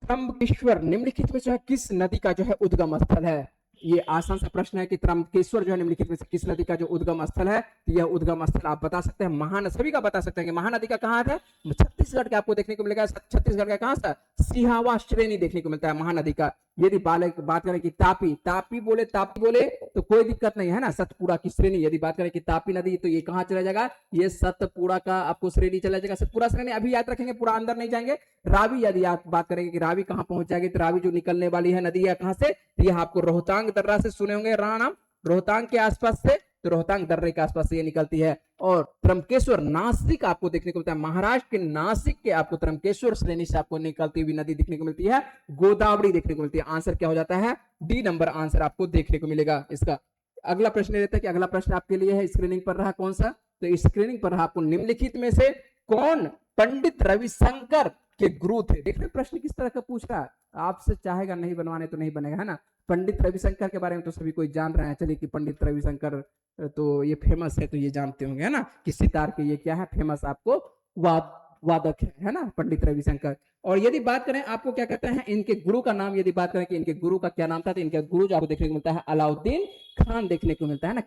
त्र्यंबकेश्वर निम्नलिखित में जो है किस नदी का जो है उद्गम स्थल है? ये आसान सा प्रश्न है कि त्र्यंबकेश्वर जो है निम्नलिखित में से किस नदी का जो उद्गम स्थल है? यह उद्गम स्थल आप बता सकते हैं महानदी, सभी का बता सकते हैं कि महानदी का कहाँ है? छत्तीसगढ़ के आपको देखने को मिलेगा, छत्तीसगढ़ का कहाँ से? सिहावा श्रेणी देखने को मिलता है महानदी का। यदि बात करें कि तापी बोले तो कोई दिक्कत नहीं है ना, सतपुड़ा की श्रेणी। यदि बात करें कि तापी नदी तो ये कहाँ चला जाएगा? ये सतपुड़ा का आपको श्रेणी चला जाएगा, सतपुड़ा श्रेणी अभी याद रखेंगे, पूरा अंदर नहीं जाएंगे। रावी, यदि आप बात करेंगे कि रावी कहाँ पहुंच जाएगी, तो रावी जो निकलने वाली है नदी है कहाँ से? यह आपको रोहतांग दर्रा से सुने होंगे नाम, रोहतांग के आसपास से, तो रोहतांग दर्रे के आसपास से ये निकलती है। और त्र्यंबकेश्वर नासिक आपको देखने को मिलता है, महाराष्ट्र के नासिक के आपको त्र्यंबकेश्वर श्रेणी से आपको निकलती हुई नदी देखने को मिलती है, गोदावरी देखने को मिलती है। आंसर क्या हो जाता है? डी नंबर आंसर आपको देखने को मिलेगा इसका। अगला प्रश्न लेते हैं कि अगला प्रश्न आपके लिए है, स्क्रीनिंग पर रहा कौन सा? तो स्क्रीनिंग पर रहा आपको निम्नलिखित में से कौन पंडित रविशंकर के गुरु थे? देख रहे प्रश्न किस तरह का पूछ रहा है, आपसे चाहेगा नहीं बनवाने तो नहीं बनेगा, है ना। पंडित रविशंकर के बारे में तो सभी कोई जान रहे हैं, चलिए कि पंडित रविशंकर तो ये फेमस है, तो ये जानते होंगे, है ना, कि सितार के ये क्या है फेमस आपको वादक है ना, पंडित रविशंकर। और यदि बात करें आपको क्या कहते हैं इनके गुरु का नाम, यदि बात करें कि इनके गुरु का क्या नाम था, तो इनके गुरु जो आपको देखने को मिलता है अलाउद्दीन खान देखने को मिलता है ना।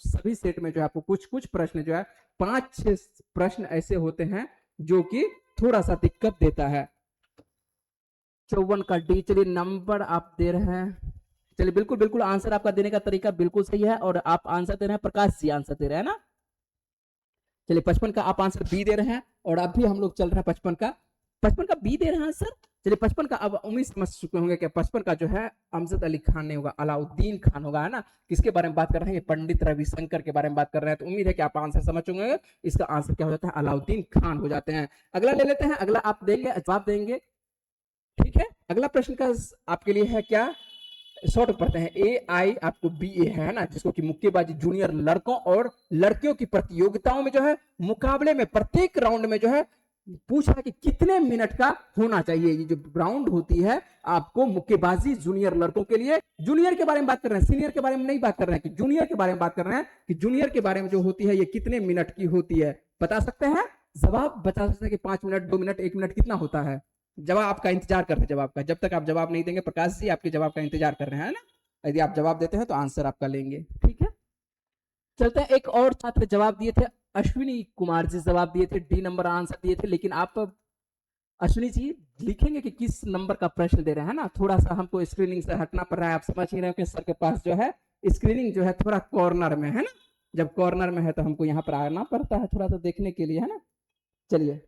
सभी सेट में जो आपको कुछ प्रश्न जो है 5-6 प्रश्न ऐसे होते हैं जो कि थोड़ा सा दिक्कत देता है। 54 का डी, चलिए नंबर आप दे रहे हैं, चलिए बिल्कुल आंसर आपका देने का तरीका बिल्कुल सही है, और आप आंसर दे रहे हैं प्रकाश जी आंसर दे रहे हैं ना। चलिए 55 का आप आंसर बी दे रहे हैं, और अभी हम लोग चल रहे हैं 55 का बी दे रहे हैं आंसर। चलिए 55 का अब उम्मीद समझ चुके होंगे कि 55 का जो है अमजद अली खान नहीं होगा, अलाउद्दीन खान होगा, है ना। किसके बारे में बात कर रहे हैं? पंडित रविशंकर के बारे में बात कर रहे हैं। तो उम्मीद है कि आप आंसर समझ चुके होंगे, इसका आंसर क्या हो जाता है? अलाउद्दीन खान हो जाते हैं। अगला ले लेते हैं, अगला आप देंगे जवाब देंगे, ठीक है। अगला प्रश्न का आपके लिए है क्या, शॉर्ट पढ़ते हैं, AI आपको BA है ना, जिसको कि मुक्केबाजी जूनियर लड़कों और लड़कियों की प्रतियोगिताओं में जो है मुकाबले में प्रत्येक राउंड में जो है पूछ रहा है कि कितने मिनट का होना चाहिए। ये जो राउंड होती है आपको मुक्केबाजी जूनियर लड़कों के लिए, जूनियर के बारे में बात कर रहे हैं, सीनियर के बारे में नहीं बात कर रहे हैं, कि जूनियर के बारे में बात कर रहे हैं कि जूनियर के बारे में जो होती है ये कितने मिनट की होती है। बता सकते हैं जवाब, बता सकते हैं कि 5 मिनट, 2 मिनट, 1 मिनट कितना होता है? जवाब आपका इंतजार कर रहे हैं, जवाब का, जब तक आप जवाब नहीं देंगे प्रकाश जी आपके जवाब का इंतजार कर रहे हैं ना। यदि आप जवाब देते हैं तो आंसर आपका लेंगे, ठीक है। चलते हैं, एक और छात्र जवाब दिए थे, अश्विनी कुमार जी जवाब दिए थे, डी नंबर आंसर दिए थे, लेकिन आप अश्विनी जी लिखेंगे कि किस नंबर का प्रश्न दे रहे हैं ना। थोड़ा सा हमको स्क्रीनिंग से हटना पड़ रहा है, आप समझ ही रहे हो कि सर के पास जो है स्क्रीनिंग जो है थोड़ा कॉर्नर में है ना, जब कॉर्नर में है तो हमको यहाँ पर आना पड़ता है थोड़ा सा देखने के लिए, है ना। चलिए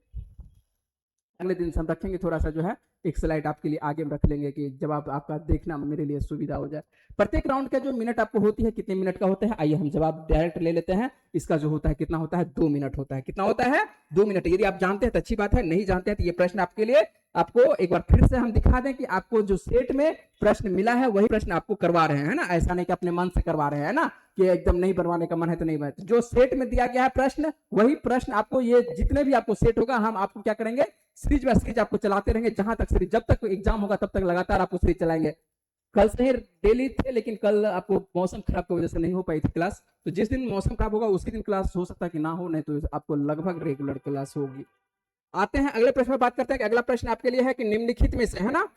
अगले दिन से हम रखेंगे थोड़ा सा जो है एक स्लाइड आपके लिए आगे रख लेंगे कि जवाब आपका देखना मेरे लिए सुविधा हो जाए। प्रत्येक राउंड का जो मिनट आपको होती है कितने मिनट का होता है, आइए हम जवाब डायरेक्ट ले लेते हैं। इसका जो होता है कितना होता है? 2 मिनट होता है। कितना होता है? 2 मिनट। यदि आप जानते हैं तो अच्छी बात है, नहीं जानते हैं तो ये प्रश्न आपके लिए, आपको एक बार फिर से हम दिखा दें कि आपको जो सेट में प्रश्न मिला है वही प्रश्न आपको करवा रहे हैं ना, ऐसा नहीं कि अपने मन से करवा रहे हैं ना, कि एकदम नहीं बनवाने का मन है तो नहीं बने। जो सेट में दिया गया है प्रश्न वही प्रश्न आपको, ये जितने भी आपको सेट होगा हम आपको क्या करेंगे, सीरीज बाय सीरीज आपको चलाते रहेंगे, जहां तक सीरीज, जब तक एग्जाम होगा तब तक लगातार आपको सीरीज चलाएंगे। कल से ही डेली थे, लेकिन कल आपको मौसम खराब की वजह से नहीं हो पाई थी क्लास, तो जिस दिन मौसम खराब होगा उसी दिन क्लास हो सकता है कि ना हो, नहीं तो आपको लगभग रेगुलर क्लास होगी। आते हैं अगले प्रश्न पर बात करते हैं कि अगला प्रश्न आपके लिए है कि निम्नलिखित में से, है ना,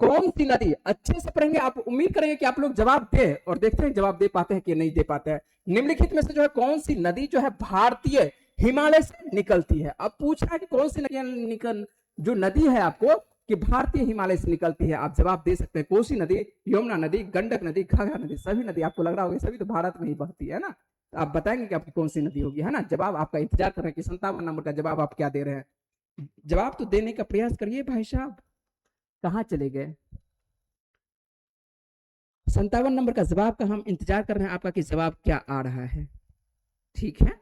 कौन सी नदी, अच्छे से पढ़ेंगे आप, उम्मीद करेंगे कि आप लोग जवाब दे, और देखते हैं जवाब दे पाते हैं कि नहीं दे पाते हैं। निम्नलिखित में से जो है कौन सी नदी जो है भारतीय हिमालय से निकलती है? अब पूछ रहा है कि कौन सी नदी जो नदी है आपको कि भारतीय हिमालय से निकलती है, आप जवाब दे सकते हैं। कोसी नदी, यमुना नदी, गंडक नदी, घाघरा नदी, सभी नदी आपको लग रहा होगा सभी तो भारत में ही बहती है ना। तो आप बताएंगे कि आपकी कौन सी नदी होगी, है ना। जवाब आपका इंतजार कर रहे हैं कि 57 नंबर का जवाब आप क्या दे रहे हैं। जवाब तो देने का प्रयास करिए भाई साहब, कहाँ चले गए। 57 नंबर का जवाब का हम इंतजार कर रहे हैं आपका कि जवाब क्या आ रहा है। ठीक है,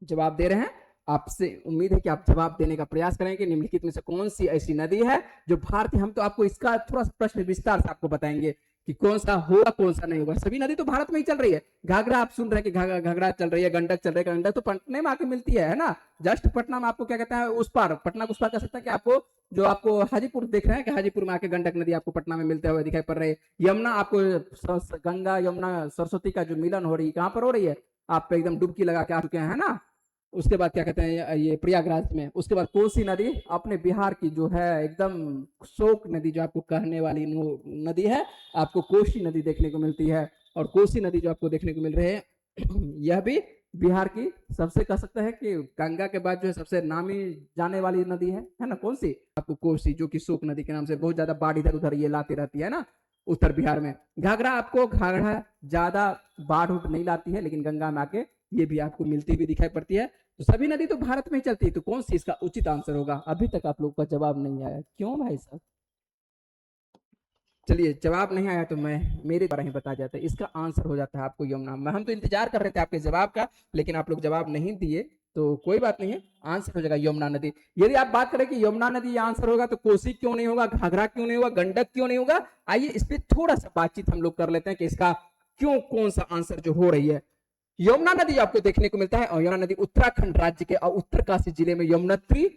जवाब दे रहे हैं, आपसे उम्मीद है कि आप जवाब देने का प्रयास करेंगे। निम्नलिखित में से कौन सी ऐसी नदी है जो भारत, हम तो आपको इसका थोड़ा सा प्रश्न विस्तार से आपको बताएंगे कि कौन सा होगा कौन सा नहीं होगा। सभी नदी तो भारत में ही चल रही है। घाघरा आप सुन रहे हैं कि घाघरा चल रही है, गंडक चल रही है, गंडक तो पटने में आके मिलती है ना। जस्ट पटना में आपको क्या कहते हैं, उस पार, पटना उस पार कह सकता है कि आपको जो आपको हाजीपुर देख रहे हैं कि हाजीपुर में आके गंडक नदी आपको पटना में मिलते हुए दिखाई पड़ रही है। यमुना आपको, गंगा यमुना सरस्वती का जो मिलन हो रही है कहाँ पर हो रही है, आप पे एकदम डुबकी लगा के आ चुके हैं ना। उसके बाद क्या कहते हैं ये प्रयागराज में। उसके बाद कोसी नदी अपने बिहार की जो है एकदम शोक नदी जो आपको कहने वाली नदी है, आपको कोसी नदी देखने को मिलती है। और कोसी नदी जो आपको देखने को मिल रही है यह भी बिहार की सबसे कह सकते हैं कि गंगा के बाद जो है सबसे नामी जाने वाली नदी है ना। कौन सी, आपको कोसी, जो कि शोक नदी के नाम से बहुत ज्यादा बाढ़ इधर उधर ये लाती रहती है ना उत्तर बिहार में। घाघरा आपको, घाघरा ज्यादा बाढ़ नहीं लाती है, लेकिन गंगा में आके ये भी आपको मिलती हुई दिखाई पड़ती है। तो सभी नदी तो भारत में ही चलती है, तो कौन सी इसका उचित आंसर होगा। अभी तक आप लोग का जवाब नहीं आया, क्यों भाई साहब। चलिए, जवाब नहीं आया तो मैं मेरे द्वारा ही बता जाता है, इसका आंसर हो जाता है आपको यमुना। हम तो इंतजार कर रहे थे आपके जवाब का, लेकिन आप लोग जवाब नहीं दिए, तो कोई बात नहीं है, आंसर हो जाएगा यमुना नदी। यदि आप बात करें कि यमुना नदी आंसर होगा तो कोसी क्यों नहीं होगा, घाघरा क्यों नहीं होगा, गंडक क्यों नहीं होगा, आइए इस पर थोड़ा सा बातचीत हम लोग कर लेते हैं कि इसका क्यों, कौन सा आंसर जो हो रही है। यमुना नदी आपको देखने को मिलता है, और यमुना नदी उत्तराखंड राज्य के उत्तरकाशी जिले में यमुनोत्री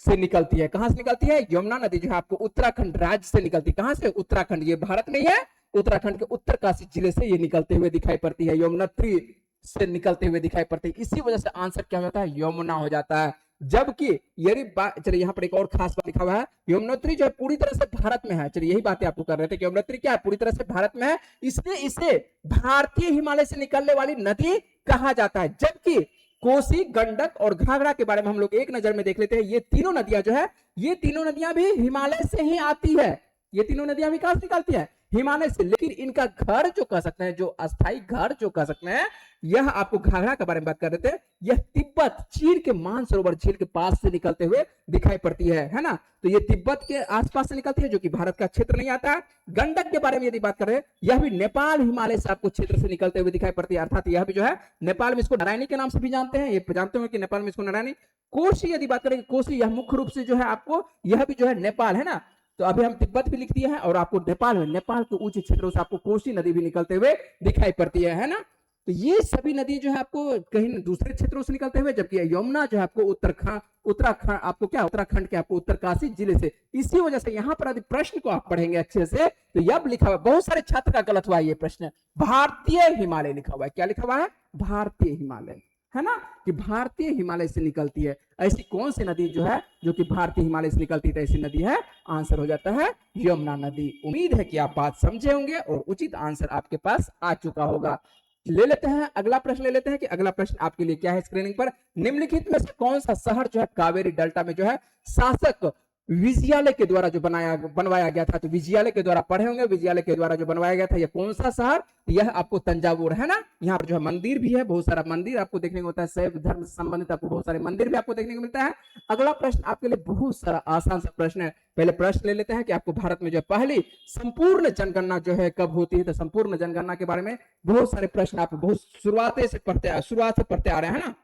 से निकलती है। कहां से निकलती है, यमुना नदी जो है आपको उत्तराखंड राज्य से निकलती है। कहां से, उत्तराखंड, ये भारत में है, उत्तराखंड के उत्तरकाशी जिले से ये निकलते हुए दिखाई पड़ती है, यमुनोत्री से निकलते हुए दिखाई पड़ती है। इसी वजह से आंसर क्या होता है, यमुना हो जाता है। जबकि यदि चलिए यहाँ पर एक और खास बात लिखा हुआ है, यमुनोत्री जो है पूरी तरह से भारत में है। चलिए यही बातें आपको कर रहे थे कि यमुनोत्री क्या है, पूरी तरह से भारत में है, इसलिए इसे भारतीय हिमालय से निकलने वाली नदी कहा जाता है। जबकि कोसी, गंडक और घाघरा के बारे में हम लोग एक नजर में देख लेते हैं। ये तीनों नदियां जो है, ये तीनों नदियां भी हिमालय से ही आती है। ये तीनों नदियां भी कहां से निकलती है, हिमालय से। लेकिन इनका घर जो कह सकते हैं, जो अस्थाई घर जो कह सकते हैं, यह आपको घाघरा के बारे में बात कर रहे थे, यह तिब्बत चीन के मानसरोवर झील के पास से निकलते हुए दिखाई पड़ती है ना। तो ये तिब्बत के आसपास से निकलती है, जो कि भारत का क्षेत्र नहीं आता है। गंडक के बारे में यदि बात कर रहे हैं, यह भी नेपाल हिमालय से आपको क्षेत्र से निकलते हुए दिखाई पड़ती है, अर्थात यह भी जो है नेपाल में इसको नारायणी के नाम से भी जानते हैं, ये जानते हो कि नेपाल में इसको नारायणी। कोसी यदि बात करें, कोसी यह मुख्य रूप से जो है आपको, यह भी जो है नेपाल है ना। तो अभी हम तिब्बत भी लिख दिए हैं, और आपको नेपाल में, नेपाल के ऊंचे क्षेत्रों से आपको कोसी नदी भी निकलते हुए दिखाई पड़ती है ना। तो ये सभी नदी जो है आपको कहीं दूसरे क्षेत्रों से निकलते हुए, जबकि यमुना जो है आपको उत्तराखंड आपको क्या, उत्तराखंड के आपको उत्तरकाशी जिले से। इसी वजह से यहाँ पर यदि प्रश्न को आप पढ़ेंगे अच्छे से, तो यह लिखा हुआ, बहुत सारे छात्र का गलत हुआ है ये प्रश्न, भारतीय हिमालय लिखा हुआ है। क्या लिखा हुआ है, भारतीय हिमालय, है ना, कि भारतीय हिमालय से निकलती है। ऐसी कौन सी नदी जो है जो कि भारतीय हिमालय से निकलती है, ऐसी नदी है, आंसर हो जाता है यमुना नदी। उम्मीद है कि आप बात समझे होंगे और उचित आंसर आपके पास आ चुका होगा। ले लेते हैं अगला प्रश्न, ले लेते हैं कि अगला प्रश्न आपके लिए क्या है स्क्रीनिंग पर। निम्नलिखित में से कौन सा शहर जो है कावेरी डेल्टा में जो है शासक विजयालय के द्वारा जो बनवाया गया था, तो विजयालय के द्वारा पढ़े होंगे, विजयालय के द्वारा जो बनवाया गया था, यह कौन सा शहर, यह आपको तंजावुर है ना। यहाँ पर जो है मंदिर भी है, बहुत सारा मंदिर आपको देखने को होता है, शैव धर्म से संबंधित आपको बहुत सारे मंदिर भी आपको देखने को मिलता है। अगला प्रश्न आपके लिए बहुत सारा आसान सा प्रश्न है। पहले प्रश्न ले लेते हैं कि आपको भारत में जो पहली संपूर्ण जनगणना जो है कब होती है। तो संपूर्ण जनगणना के बारे में बहुत सारे प्रश्न आप बहुत शुरुआत से पढ़ते आ रहे हैं ना,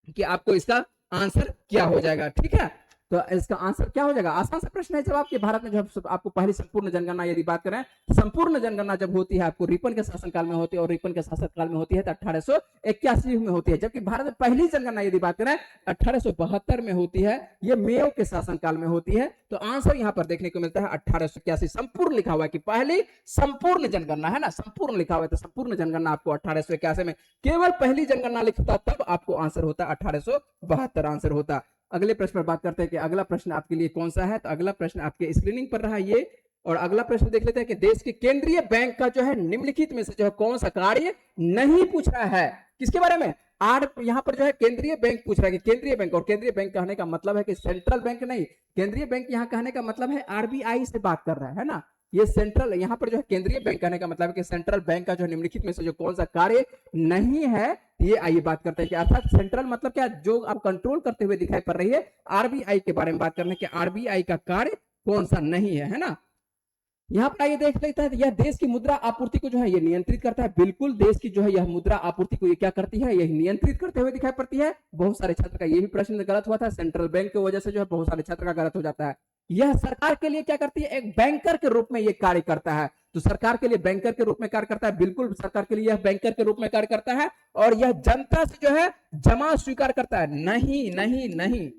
कि आपको इसका आंसर क्या हो जाएगा। ठीक है, तो इसका आंसर क्या हो जाएगा, आसान सा प्रश्न है जवाब, कि भारत में जब आपको पहली संपूर्ण जनगणना यदि बात करें, संपूर्ण जनगणना जब होती है आपको रिपन के शासनकाल में होती है, और रिपन के शासनकाल में होती है तो 1881 में होती है। जबकि भारत में पहली जनगणना यदि बात करें 1872 में होती है, ये मेयो के शासनकाल में होती है। तो आंसर यहाँ पर देखने को मिलता है 1881। संपूर्ण लिखा हुआ है कि पहली संपूर्ण जनगणना है ना, संपूर्ण लिखा हुआ है, तो संपूर्ण जनगणना आपको 1881 में, केवल पहली जनगणना लिखता तब आपको आंसर होता 1872 आंसर होता। अगले प्रश्न पर बात करते हैं कि अगला प्रश्न आपके लिए कौन सा है। तो अगला प्रश्न आपके स्क्रीनिंग पर रहा ये, और अगला प्रश्न देख लेते हैं कि देश के केंद्रीय बैंक का जो है निम्नलिखित में से जो है कौन सा कार्य नहीं पूछ रहा है। किसके बारे में, यहाँ पर जो है केंद्रीय बैंक पूछ रहा है, कि केंद्रीय बैंक, और केंद्रीय बैंक कहने का मतलब है कि सेंट्रल बैंक नहीं, केंद्रीय बैंक यहाँ कहने का मतलब है आरबीआई से बात कर रहा है ना। ये सेंट्रल, यहाँ पर जो है केंद्रीय बैंक कहने का मतलब है कि सेंट्रल बैंक का जो निम्नलिखित में से जो कौन सा कार्य नहीं है, ये आइए बात करते हैं कि अर्थात सेंट्रल मतलब क्या, जो आप कंट्रोल करते हुए दिखाई पड़ रही है। आरबीआई के बारे में बात करने के आरबीआई का कार्य कौन सा नहीं है ना। यहाँ पर आइए देख लेते हैं, यह देश की मुद्रा आपूर्ति को जो है ये नियंत्रित करता है। बिल्कुल देश की जो है यह मुद्रा आपूर्ति को ये क्या करती है, यह नियंत्रित करते हुए दिखाई पड़ती है। बहुत सारे छात्र का ये भी प्रश्न गलत हुआ था, सेंट्रल बैंक की वजह से जो है बहुत सारे छात्र का गलत हो जाता है। यह सरकार के लिए क्या करती है, एक बैंकर के रूप में ये कार्य करता है। तो सरकार के लिए बैंकर के रूप में कार्य करता है, बिल्कुल सरकार के लिए यह बैंकर के रूप में कार्य करता है। और यह जनता से जो है जमा स्वीकार करता है। नहीं नहीं नहीं,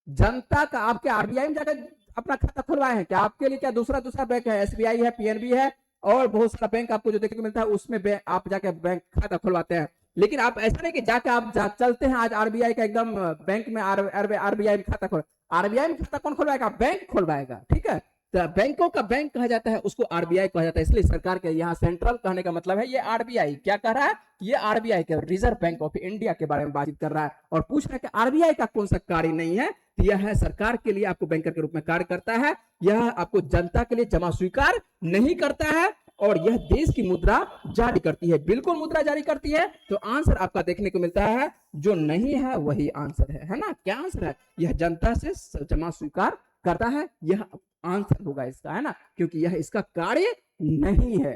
जनता का आपके आरबीआई में जाकर अपना खाता खुलवाए हैं क्या, आपके लिए क्या दूसरा बैंक है, एसबीआई है, पीएनबी है और बहुत सारा बैंक आपको जो देखने को मिलता है, उसमें आप जाके बैंक खाता खुलवाते हैं। लेकिन आप ऐसा नहीं कि जाके आप चलते हैं आज आरबीआई का एकदम बैंक में आरबीआई में खाता खोल, आरबीआई में खाता कौन खुलवाएगा, बैंक खुलवाएगा। ठीक है, तो बैंकों का बैंक कहा जाता है, उसको आरबीआई कहा जाता है। इसलिए सरकार के यहाँ सेंट्रल कहने का मतलब है ये आरबीआई क्या कह रहा है, ये आरबीआई के रिजर्व बैंक ऑफ इंडिया के बारे में बातचीत कर रहा है और पूछ रहा है कि आरबीआई का कौन सा कार्य नहीं है। यह है सरकार के लिए आपको बैंकर के रूप में कार्य करता है, यह आपको जनता के लिए जमा स्वीकार नहीं करता है और यह देश की मुद्रा जारी करती है। बिल्कुल मुद्रा जारी करती है। तो आंसर आपका देखने को मिलता है जो नहीं है वही आंसर है ना। क्या आंसर है, यह जनता से जमा स्वीकार करता है, यह आंसर होगा इसका, है ना, क्योंकि यह इसका कार्य नहीं है।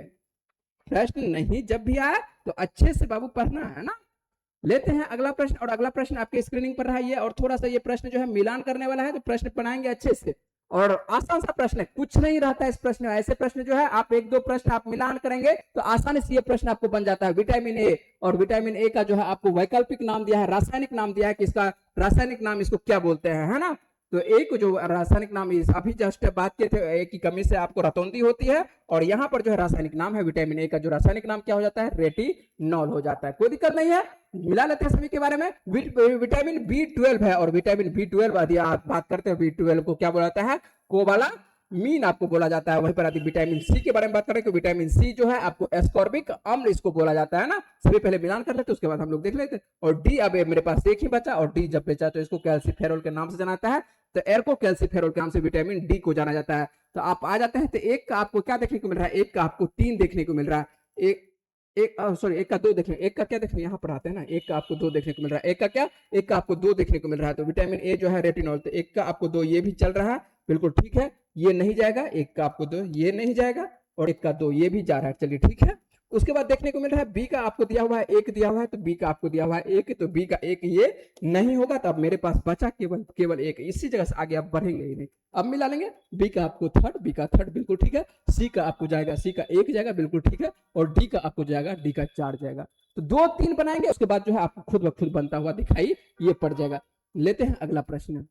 प्रश्न नहीं जब भी आए तो अच्छे से बाबू पढ़ना है ना। लेते हैं अगला प्रश्न, और अगला प्रश्न आपके स्क्रीनिंग पर रहा है और थोड़ा सा ये प्रश्न जो है मिलान करने वाला है, तो प्रश्न बनाएंगे अच्छे से और आसान सा प्रश्न है, कुछ नहीं रहता है इस प्रश्न में। ऐसे प्रश्न जो है आप एक दो प्रश्न आप मिलान करेंगे तो आसानी से ये प्रश्न आपको बन जाता है। विटामिन ए, और विटामिन ए का जो है आपको वैकल्पिक नाम दिया है, रासायनिक नाम दिया है कि इसका रासायनिक नाम इसको क्या बोलते हैं, है ना। तो ए को जो रासायनिक नाम अभी जस्ट बात किए थे, ए की कमी से आपको रतौंधी होती है और यहाँ पर जो है रासायनिक नाम है विटामिन ए का, जो रासायनिक नाम क्या हो जाता है, रेटिनॉल हो जाता है। कोई दिक्कत नहीं है, मिला लेते हैं सभी के बारे में। विटामिन बी12 है और विटामिन बी12 यदि आप बात करते हैं बी12 को क्या बोला जाता है, कोबाला मीन आपको बोला जाता है। वहीं पर आदि विटामिन सी के बारे में बात करें तो विटामिन सी जो है आपको एस्कॉर्बिक अम्ल इसको बोला जाता है ना। सभी पहले मिलान कर लेते उसके बाद हम लोग देख लेते। और डी अब मेरे पास एक ही बचा और डी जब बचा तो इसको कैल्सीफेरॉल के नाम से जाना जाता है, तो एर्को कैल्सीफेरॉल के नाम से विटामिन डी को जाना जाता है। तो आप आ जाते हैं तो एक का आपको क्या देखने को मिल रहा है, एक का आपको 3 देखने को मिल रहा है, एक का 2 देखने, एक का क्या देखने, यहाँ पर आते हैं ना, एक का आपको 2 देखने को मिल रहा है, एक का क्या, एक का आपको 2 देखने को मिल रहा है। तो विटामिन ए जो है रेटिनॉल, तो एक का आपको 2 ये भी चल रहा है, बिल्कुल ठीक है, ये नहीं जाएगा, एक का आपको 2 ये नहीं जाएगा और एक का 2 ये भी जा रहा है, चलिए ठीक है। उसके बाद देखने को मिल रहा है बी का आपको दिया हुआ है 1 दिया हुआ है, तो बी का आपको दिया हुआ है 1, तो बी का 1 ये नहीं होगा, तो अब मेरे पास बचा केवल 1, इसी जगह से आगे आप बढ़ेंगे ही नहीं। अब मिला लेंगे, बी का आपको 3rd, बी का 3rd बिल्कुल ठीक है, सी का आपको जाएगा, सी का 1 जाएगा बिल्कुल ठीक है, और डी का आपको जाएगा, डी का 4 जाएगा। तो 2 3 बनाएंगे, उसके बाद जो है आपको खुद ब खुद बनता हुआ दिखाई ये पड़ जाएगा। लेते हैं अगला प्रश्न।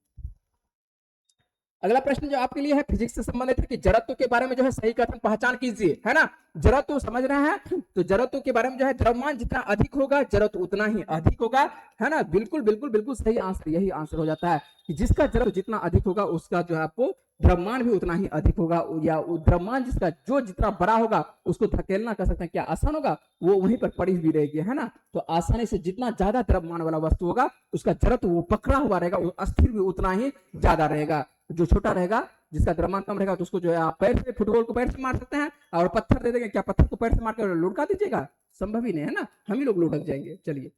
अगला प्रश्न जो आपके लिए है फिजिक्स से संबंधित है कि जड़त्व के बारे में जो है सही कथन पहचान कीजिए, है ना। जड़त्व समझ रहे हैं, तो जड़त्व के बारे में जो है द्रव्यमान जितना अधिक होगा जड़त्व उतना ही अधिक होगा, है ना। बिल्कुल बिल्कुल बिल्कुल सही आंसर, यही आंसर हो जाता है कि जिसका जड़त्व जितना अधिक होगा उसका जो है आपको द्रव्यमान भी उतना ही अधिक होगा, या द्रव्यमान जिसका जो जितना बड़ा होगा उसको धकेलना कर सकते हैं क्या आसान होगा, वो वहीं पर पड़ी हुई रहेगी, है ना। तो आसानी से जितना ज्यादा द्रव्यमान वाला वस्तु होगा उसका जड़त्व वो पकड़ा हुआ रहेगा, वो अस्थिर भी उतना ही ज्यादा रहेगा। जो छोटा रहेगा जिसका द्रव्यमान कम रहेगा तो उसको जो है आप पैर से, फुटबॉल को पैर से मार सकते हैं, और पत्थर दे देंगे, क्या पत्थर को पैर से मारकर लुढ़का दीजिएगा, संभव ही नहीं है ना, हम ही लोग लुढ़क जाएंगे। चलिए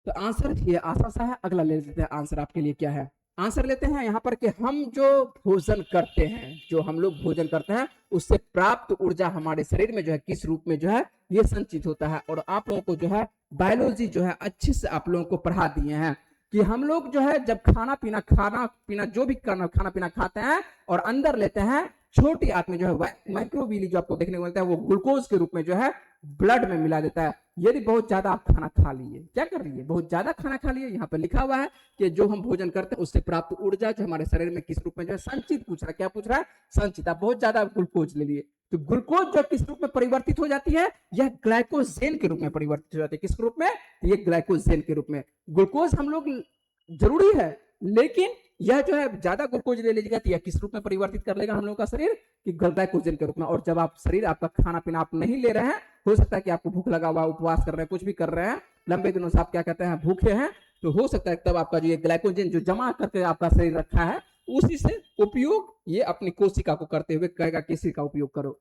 तो आंसर ये आसान सा है, अगला ले लेते हैं आंसर आपके लिए क्या है। आंसर लेते हैं यहाँ पर कि हम जो भोजन करते हैं, जो हम लोग भोजन करते हैं उससे प्राप्त ऊर्जा हमारे शरीर में जो है किस रूप में जो है ये संचित होता है। और आप लोगों को जो है बायोलॉजी जो है अच्छे से आप लोगों को पढ़ा दिए हैं कि हम लोग जो है जब खाना पीना जो भी खाना पीना खाते हैं और अंदर लेते हैं, छोटी आंत में जो है माइक्रोवीली जो आपको देखने को मिलता है वो ग्लूकोज के रूप में जो है ब्लड में मिला देता है। यदि बहुत ज्यादा आप खाना खा लिए, क्या कर लिए, बहुत ज्यादा खाना खा लिए, यहाँ पर लिखा हुआ है कि जो हम भोजन करते हैं उससे प्राप्त ऊर्जा जो हमारे शरीर में किस रूप में जो है संचित, पूछ रहा है क्या पूछ रहा है, संचित। आप बहुत ज्यादा ग्लूकोज ले लिए तो ग्लूकोज जो किस रूप में परिवर्तित हो जाती है, यह ग्लाइकोजेन के रूप में परिवर्तित हो जाती है। किस रूप में, ये ग्लाइकोजेन के रूप में। ग्लूकोज हम लोग जरूरी है, लेकिन यह जो है ज्यादा ग्लूकोज ले लीजिएगा तो यह किस रूप में परिवर्तित कर लेगा हम लोग का शरीर, कि ग्लाइकोजन के रूप में। और जब आप शरीर आपका खाना पीना आप नहीं ले रहे हैं, हो सकता है कि आपको भूख लगा हुआ, उपवास कर रहे हैं, कुछ भी कर रहे हैं, लंबे दिनों से आप क्या कहते हैं भूखे हैं, तो हो सकता है तब आपका जो ये ग्लाइकोजन जो जमा करके आपका शरीर रखा है उसी से उपयोग ये अपनी कोशिका को करते हुए कहेगा किसी का उपयोग करो।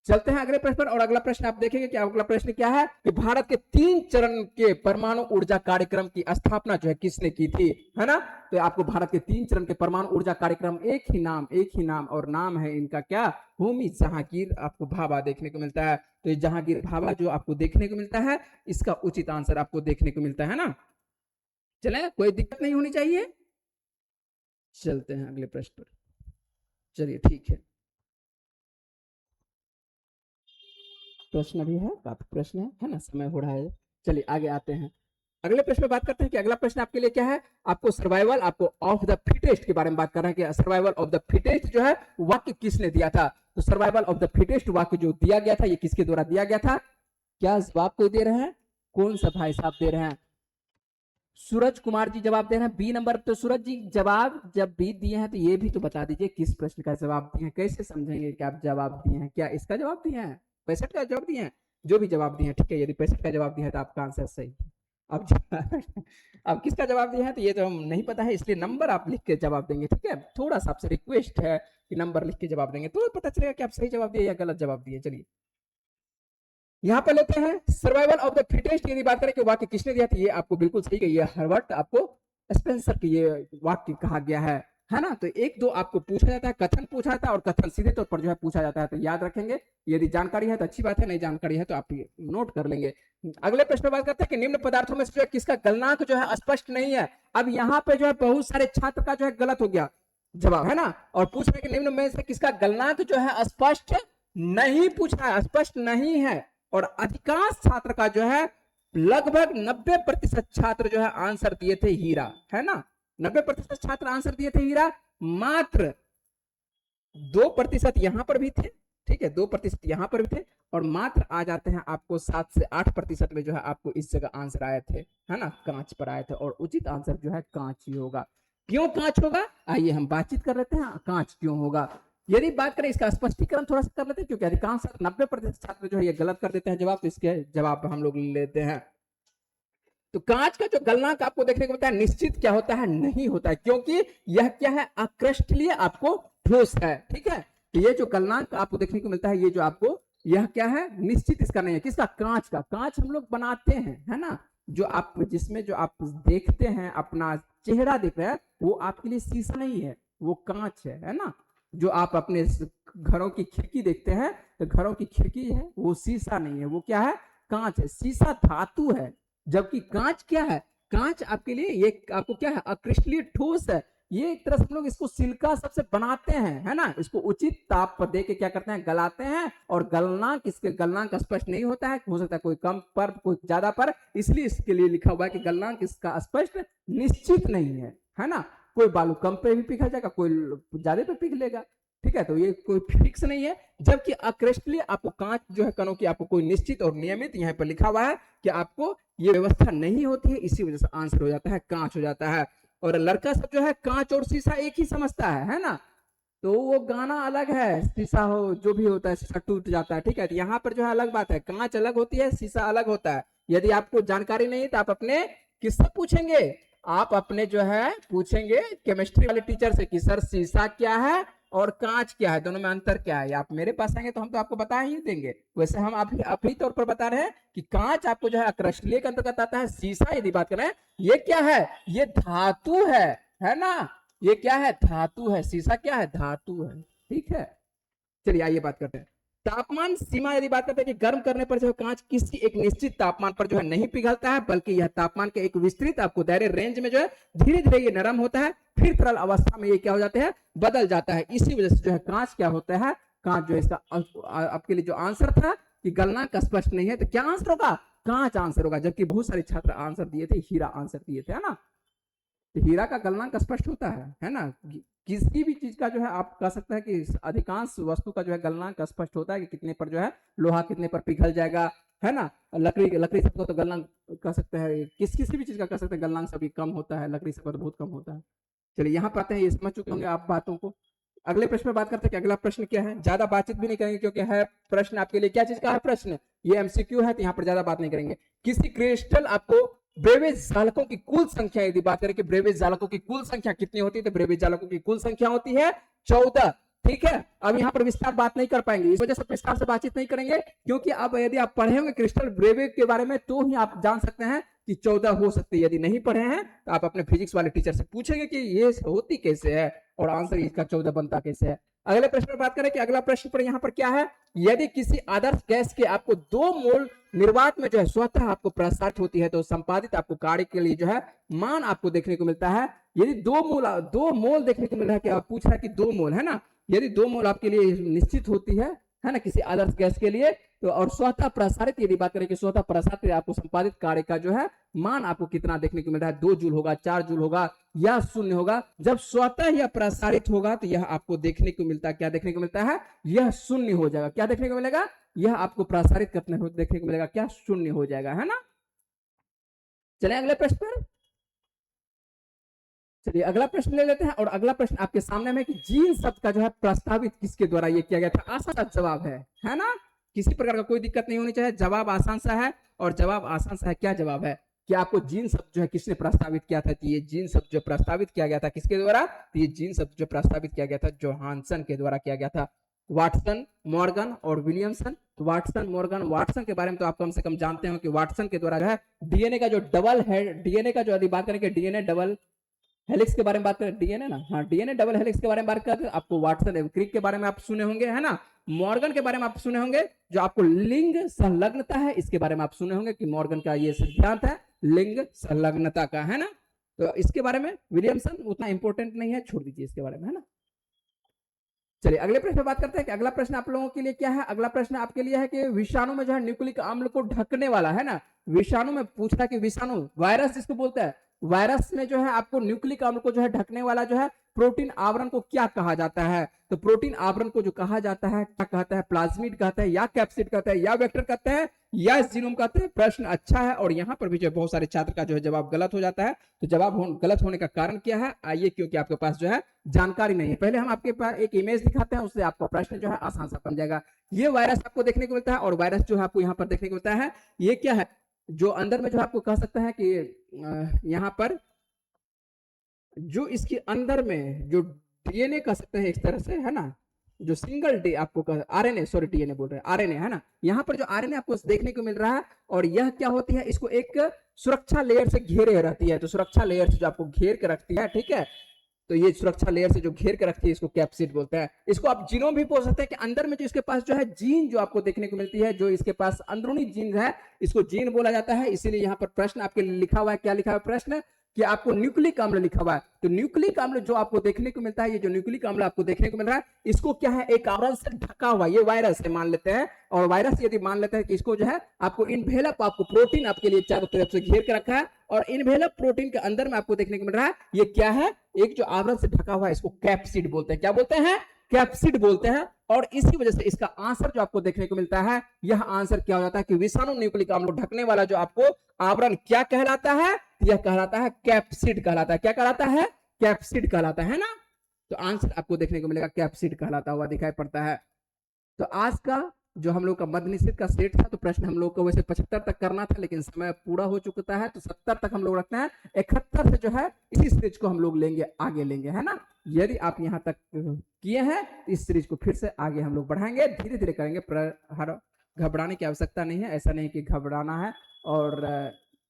चलते हैं अगले प्रश्न पर, और अगला प्रश्न आप देखेंगे कि अगला प्रश्न क्या है कि भारत के 3 चरण के परमाणु ऊर्जा कार्यक्रम की स्थापना जो है किसने की थी, है ना। तो आपको भारत के 3 चरण के परमाणु ऊर्जा कार्यक्रम, एक ही नाम, और नाम है इनका क्या, होमी जहांगीर आपको भाभा देखने को मिलता है। तो ये जहांगीर भाभा जो आपको देखने को मिलता है, इसका उचित आंसर आपको देखने को मिलता है ना। चले, कोई दिक्कत नहीं होनी चाहिए। चलते हैं अगले प्रश्न पर। चलिए ठीक है, प्रश्न भी है, काफी प्रश्न है ना, समय हो रहा है। चलिए आगे आते हैं, अगले प्रश्न में बात करते हैं कि अगला प्रश्न आपके लिए क्या है। आपको सर्वाइवल, आपको ऑफ द फिटेस्ट के बारे में बात कर रहे हैं कि सर्वाइवल ऑफ द फिटेस्ट जो है वाक्य किसने दिया था। तो सर्वाइवल ऑफ द फिटेस्ट वाक्य जो दिया गया था, ये किसके द्वारा दिया गया था। क्या जवाब कोई दे रहे हैं, कौन सा भाई साहब दे रहे हैं। सूरज कुमार जी जवाब दे रहे हैं बी नंबर। तो सूरज जी जवाब जब बी दिए हैं तो ये भी तो बता दीजिए किस प्रश्न का जवाब दिए हैं, कैसे समझेंगे कि आप जवाब दिए हैं, क्या इसका जवाब दिए हैं, 65 का जवाब दिए हैं, जो भी जवाब दिए हैं ठीक है। यदि 65 का जवाब दिया है तो आपका आंसर सही है। अब किसका जवाब दिया है तो ये तो हम नहीं पता है, इसलिए नंबर आप लिख के जवाब देंगे, ठीक है। थोड़ा सा आपसे रिक्वेस्ट है कि नंबर लिख के जवाब देंगे तो पता चलेगा कि आप सही जवाब दिए या गलत जवाब दिए। चलिए यहां पर लेते हैं सर्वाइवल ऑफ द फिटेस्ट, यदि बात करें कि वाक्य किसने दिया था, ये आपको बिल्कुल सही है, ये हर्बर्ट आपको स्पेंसर की ये वाक्य कहा गया है ना। तो एक दो आपको पूछा जाता है, कथन पूछा जाता है और कथन सीधे तौर पर जो है पूछा जाता है, तो याद रखेंगे। यदि जानकारी है तो अच्छी बात है, नहीं जानकारी है तो आप नोट कर लेंगे। अगले प्रश्न में बात करते हैं कि निम्न पदार्थों में से जो है किसका गलनांक जो है स्पष्ट नहीं है। अब यहाँ पे जो है बहुत सारे छात्र का जो है गलत हो गया जवाब, है ना। और पूछ रहे कि निम्न में से किसका गलनांक जो है स्पष्ट नहीं पूछा है, स्पष्ट नहीं है। और अधिकांश छात्र का जो है लगभग 90% छात्र जो है आंसर दिए थे हीरा, है ना। 90% छात्र आंसर दिए थे हीरा, मात्र 2% यहां पर भी थे, ठीक है, 2% यहां पर भी थे, और मात्र आ जाते हैं आपको 7 से 8% में जो है आपको इस जगह आंसर आए थे, है ना, कांच पर आए थे। और उचित आंसर जो है कांच ही होगा। क्यों कांच होगा, आइए हम बातचीत कर लेते हैं कांच क्यों होगा। यदि बात करें इसका स्पष्टीकरण थोड़ा सा कर लेते हैं, क्योंकि अधिकांश 90% छात्र जो है ये गलत कर देते हैं जवाब, तो इसके जवाब हम लोग लेते हैं। तो कांच का जो गलनांक आपको देखने को मिलता है निश्चित क्या होता है, नहीं होता है, क्योंकि यह क्या है, अकृष्टलीय आपको ठोस है, ठीक है। तो ये जो गलनांक आपको देखने को मिलता है, ये जो आपको यह क्या है, निश्चित इसका नहीं है। किसका, कांच का। कांच हम लोग बनाते हैं, है ना, जो आप जिसमें जो आप देखते हैं अपना चेहरा देख रहे हैं, वो आपके लिए शीशा नहीं है, वो कांच है ना। जो आप अपने घरों की खिड़की देखते हैं तो घरों की खिड़की है, वो शीशा नहीं है, वो क्या है, कांच है। शीशा धातु है, जबकि कांच क्या है, कांच आपके लिए ये आपको क्या है, अक्रिस्टलीय ठोस है। ये एक तरह से हम लोग इसको सिलिका सबसे बनाते हैं, है ना। इसको उचित ताप पर देके क्या करते हैं, गलाते हैं। और गलनांक, इसके गलनांक स्पष्ट नहीं होता है, हो सकता है कोई कम पर कोई ज्यादा पर, इसलिए इसके लिए लिखा हुआ है कि गलनांक इसका स्पष्ट निश्चित नहीं है ना। कोई बालू कम पे भी पिघल जाएगा, कोई ज्यादा पे पिघलेगा, ठीक है। तो ये कोई फिक्स नहीं है। जबकि अक्रिस्टलीय आपको कांच जो है कणों की आपको कोई निश्चित और नियमित यहाँ पर लिखा हुआ है कि आपको ये व्यवस्था नहीं होती है, इसी वजह से आंसर हो जाता है कांच हो जाता है। और लड़का सब जो है कांच और शीशा एक ही समझता है ना। तो वो गाना अलग है, शीशा हो जो भी होता है शीशा टूट जाता है, ठीक है। तो यहाँ पर जो है अलग बात है, कांच अलग होती है, शीशा अलग होता है। यदि आपको जानकारी नहीं है तो आप अपने किससे पूछेंगे, आप अपने जो है पूछेंगे केमिस्ट्री वाले टीचर से कि सर शीशा क्या है और कांच क्या है, दोनों में अंतर क्या है। आप मेरे पास आएंगे तो हम तो आपको बता ही देंगे। वैसे हम अभी तौर पर बता रहे हैं कि कांच आपको जो है अक्रिस्टलीय के अंतर्गत आता है। शीशा यदि बात करें, ये क्या है, ये धातु है ना, ये क्या है, धातु है। शीशा क्या है, धातु है, ठीक है। चलिए आइए बात करते हैं तापमान सीमा। यदि बात करते हैं कि गर्म करने पर जो कांच किसी एक निश्चित तापमान पर जो है नहीं पिघलता है, बल्कि यह तापमान के एक विस्तृत आपको दायरे रेंज में जो है धीरे धीरे ये नरम होता है, फिर तरल अवस्था में ये क्या हो जाते हैं, बदल जाता है। इसी वजह से जो है कांच क्या होता है, कांच जो है इसका आपके लिए जो आंसर था कि गलनांक स्पष्ट नहीं है, तो क्या आंसर होगा, कांच आंसर होगा। जबकि बहुत सारे छात्र आंसर दिए थे हीरा आंसर दिए थे, है ना। तो हीरा का गलनांक स्पष्ट होता है ना। किसी भी चीज का जो है आप कह सकते हैं कि अधिकांश वस्तु का जो है गलनांक स्पष्ट होता है कि कितने पर जो है लोहा कितने पर पिघल जाएगा, है ना। लकड़ी सबको तो गलनांक कह सकते हैं, किसी भी चीज का कह सकते हैं गलनांक सभी कम होता है, लकड़ी सबका तो बहुत कम होता है। चलिए यहाँ पर आते हैं, ये समझ चुके होंगे आप बातों को। अगले प्रश्न में बात करते हैं कि अगला प्रश्न क्या है। ज्यादा बातचीत भी नहीं करेंगे क्योंकि है प्रश्न आपके लिए क्या चीज का है, प्रश्न ये एमसीक्यू है, तो यहाँ पर ज्यादा बात नहीं करेंगे। किसी क्रिस्टल आपको ब्रेविज जालकों की कुल संख्या यदि बात करें कि ब्रेविज जालकों की कुल संख्या कितनी होती है, तो ब्रेविज जालकों की कुल संख्या होती है 14। ठीक है, अब यहाँ पर विस्तार बात नहीं कर पाएंगे, इस वजह से विस्तार से बातचीत नहीं करेंगे, क्योंकि अब यदि आप पढ़े होंगे क्रिस्टल ब्रेविज के बारे में तो ही आप जान सकते हैं कि 14 हो सकती है। यदि नहीं पढ़े हैं तो आप अपने फिजिक्स वाले टीचर से पूछेंगे कि ये होती कैसे है और आंसर इसका 14 बनता कैसे है। अगले प्रश्न पर बात करें कि अगला प्रश्न पर यहाँ पर क्या है, यदि किसी आदर्श गैस के आपको 2 मोल निर्वात में जो है स्वतः आपको प्रसारित होती है तो संपादित आपको कार्य के लिए जो है मान आपको देखने को मिलता है। यदि 2 मोल देखने को मिल रहा है, कि आप पूछ रहा है कि 2 मोल है ना, यदि 2 मोल आपके लिए निश्चित होती है ना किसी आदर्श गैस के लिए, तो और स्वतः प्रसारित यदि बात करें कि स्वतः प्रसारित आपको संपादित कार्य का जो है मान आपको कितना देखने को मिल रहा है, 2 जूल होगा, 4 जूल होगा या 0 होगा। जब स्वतः यह प्रसारित होगा तो यह आपको देखने को मिलता है, क्या देखने को मिलता है, यह 0 हो जाएगा। क्या देखने को मिलेगा, यह आपको प्रसारित करने को देखने को मिलेगा, क्या 0 हो जाएगा, है ना। चले अगले प्रश्न पर, चलिए अगला प्रश्न ले लेते हैं। और अगला प्रश्न आपके सामने में कि जीन शब्द का जो है प्रस्तावित किसके द्वारा ये किया गया था। आसान सा जवाब है ना, किसी प्रकार का कोई दिक्कत नहीं होनी चाहिए, जवाब आसान सा है। और जवाब आसान सा है, क्या जवाब है कि आपको जीन शब्द जो है किसने प्रस्तावित किया था, ये जीन शब्द जो प्रस्तावित किया गया था किसके द्वारा, तो ये जीन शब्द जो प्रस्तावित किया गया था जोहानसन के द्वारा किया गया था। वाटसन, मॉर्गन और विलियमसन। तो वाटसन, मॉर्गन, वाटसन के बारे में तो आप कम से कम जानते हो कि वाटसन के द्वारा जो है डीएनए का जो डबल है, डीएनए का जो यदि बात करें कि डीएनए डबल हेलिक्स के बारे में बात करें, डीएनए ना, हाँ डीएनए डबल हेलिक्स के बारे में बात करते हैं, आपको वाटसन एवं क्रिक के बारे में आप सुने होंगे, है ना। मॉर्गन के बारे में आप सुने होंगे, जो आपको लिंग संलग्नता है इसके बारे में आप सुने होंगे कि मॉर्गन का ये सिद्धांत है लिंग संलग्नता का, है ना। तो इसके बारे में विलियमसन उतना इंपॉर्टेंट नहीं है, छोड़ दीजिए इसके बारे में, है ना। चलिए अगले प्रश्न पर बात करते हैं कि अगला प्रश्न आप लोगों के लिए क्या है। अगला प्रश्न आपके लिए है कि विषाणु में जो है न्यूक्लिक अम्ल को ढकने वाला, है ना, विषाणु में पूछ रहा है कि विषाणु, वायरस जिसको बोलते हैं, वायरस में जो है आपको न्यूक्लिक अम्ल को जो है ढकने वाला जो है प्रोटीन आवरण को क्या कहा जाता है। तो प्रोटीन आवरण को जो कहा जाता है क्या कहता है, प्लाज्मिड कहता है या कैप्सिड कहता है या वेक्टर कहता है या जीनोम कहते हैं। प्रश्न अच्छा है और यहाँ पर भी जो बहुत सारे छात्र का जो है जवाब गलत हो जाता है। तो जवाब गलत होने का कारण क्या है, आइए, क्योंकि आपके पास जो है जानकारी नहीं है। पहले हम आपके पास एक इमेज दिखाते हैं, उससे आपका प्रश्न जो है आसान सा बन जाएगा। ये वायरस आपको देखने को मिलता है और वायरस जो है आपको यहाँ पर देखने को मिलता है, ये क्या है, जो अंदर में जो आपको कह सकता है कि यहाँ पर जो इसके अंदर में जो डीएनए कह सकते हैं एक तरह से, है ना, जो सिंगल डी आपको आरएनए, सॉरी डीएनए बोल रहे हैं, आरएनए, है ना। यहाँ पर जो आरएनए आपको देखने को मिल रहा है और यह क्या होती है, इसको एक सुरक्षा लेयर से घेरे रहती है। तो सुरक्षा लेयर से जो आपको घेर के रखती है, ठीक है, तो ये सुरक्षा लेयर से जो घेर के रखती है इसको कैप्सिड बोलते हैं। इसको आप जीनोम भी बोल सकते हैं कि अंदर में जो इसके पास जो है जीन जो आपको देखने को मिलती है, जो इसके पास अंदरूनी जीन है, इसको जीन बोला जाता है। इसीलिए यहाँ पर प्रश्न आपके लिए लिखा हुआ है, क्या लिखा हुआ है प्रश्न, कि आपको न्यूक्लिक अम्ल लिखा हुआ है। तो न्यूक्लिक अम्ल जो आपको देखने को मिलता है, ये जो न्यूक्लिक अम्ल आपको देखने को मिल रहा है, इसको क्या है, एक आवरण से ढका हुआ, ये वायरस है मान लेते हैं। और वायरस यदि मान लेते हैं कि इसको जो है आपको इनवेलप, आपको प्रोटीन आपके लिए चारों तरफ से घेर के रखा है और इनवेलप प्रोटीन के अंदर में आपको देखने को मिल रहा है, ये क्या है, एक जो आवरण से ढका हुआ है, इसको कैप्सिड बोलते हैं। क्या बोलते हैं, कैप्सिड बोलते हैं। और इसी वजह से इसका आंसर जो आपको देखने को मिलता है, यह आंसर क्या हो जाता है कि विषाणु न्यूक्लिक अम्ल ढकने वाला जो आपको आवरण क्या कहलाता है, यह कहलाता है कैप्सिड कहलाता है। क्या कहलाता है, कैप्सिड कहलाता है ना। तो आंसर आपको देखने को मिलेगा कैप्सिड कहलाता हुआ दिखाई पड़ता है। तो आज का जो हम लोग का मद निषेध का सेट था, तो प्रश्न हम लोग को वैसे 75 तक करना था, लेकिन समय पूरा हो चुका है, तो 70 तक हम लोग रखते हैं। 71 से जो है इसी सीरीज को हम लोग लेंगे, आगे लेंगे, है ना। यदि आप यहाँ तक किए हैं तो इस सीरीज को फिर से आगे हम लोग बढ़ाएंगे, धीरे धीरे करेंगे। हर घबराने की आवश्यकता नहीं है, ऐसा नहीं कि घबराना है। और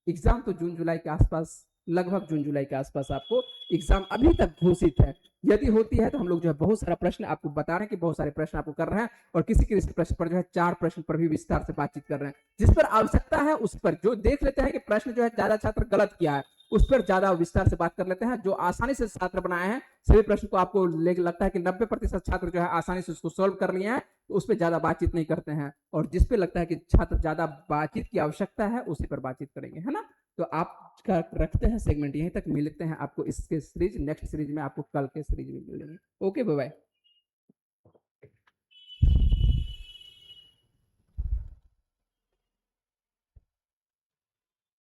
एग्जाम तो जून जुलाई के आसपास, लगभग जून जुलाई के आसपास आपको एग्जाम अभी तक घोषित है। यदि होती है तो हम लोग जो है बहुत सारा प्रश्न आपको बता रहे हैं कि बहुत सारे प्रश्न आपको कर रहे हैं, और किसी किसी प्रश्न पर जो है 4 प्रश्न पर भी विस्तार से बातचीत कर रहे हैं। जिस पर आवश्यकता है उस पर जो देख लेते हैं कि प्रश्न जो है ज्यादा छात्र गलत किया है, उस पर ज्यादा विस्तार से बात कर लेते हैं। जो आसानी से छात्र बनाए हैं सभी प्रश्न को आपको लगता है कि 90% छात्र जो है आसानी से उसको सॉल्व कर लिए हैं, तो उस पर ज्यादा बातचीत नहीं करते हैं। और जिस पे लगता है कि छात्र ज्यादा बातचीत की आवश्यकता है उसी पर बातचीत करेंगे, है ना। तो आप रखते हैं सेगमेंट यहीं तक, मिलते हैं आपको इसके सीरीज नेक्स्ट सीरीज में, आपको कल के सीरीज में मिलेंगे। Okay bye bye.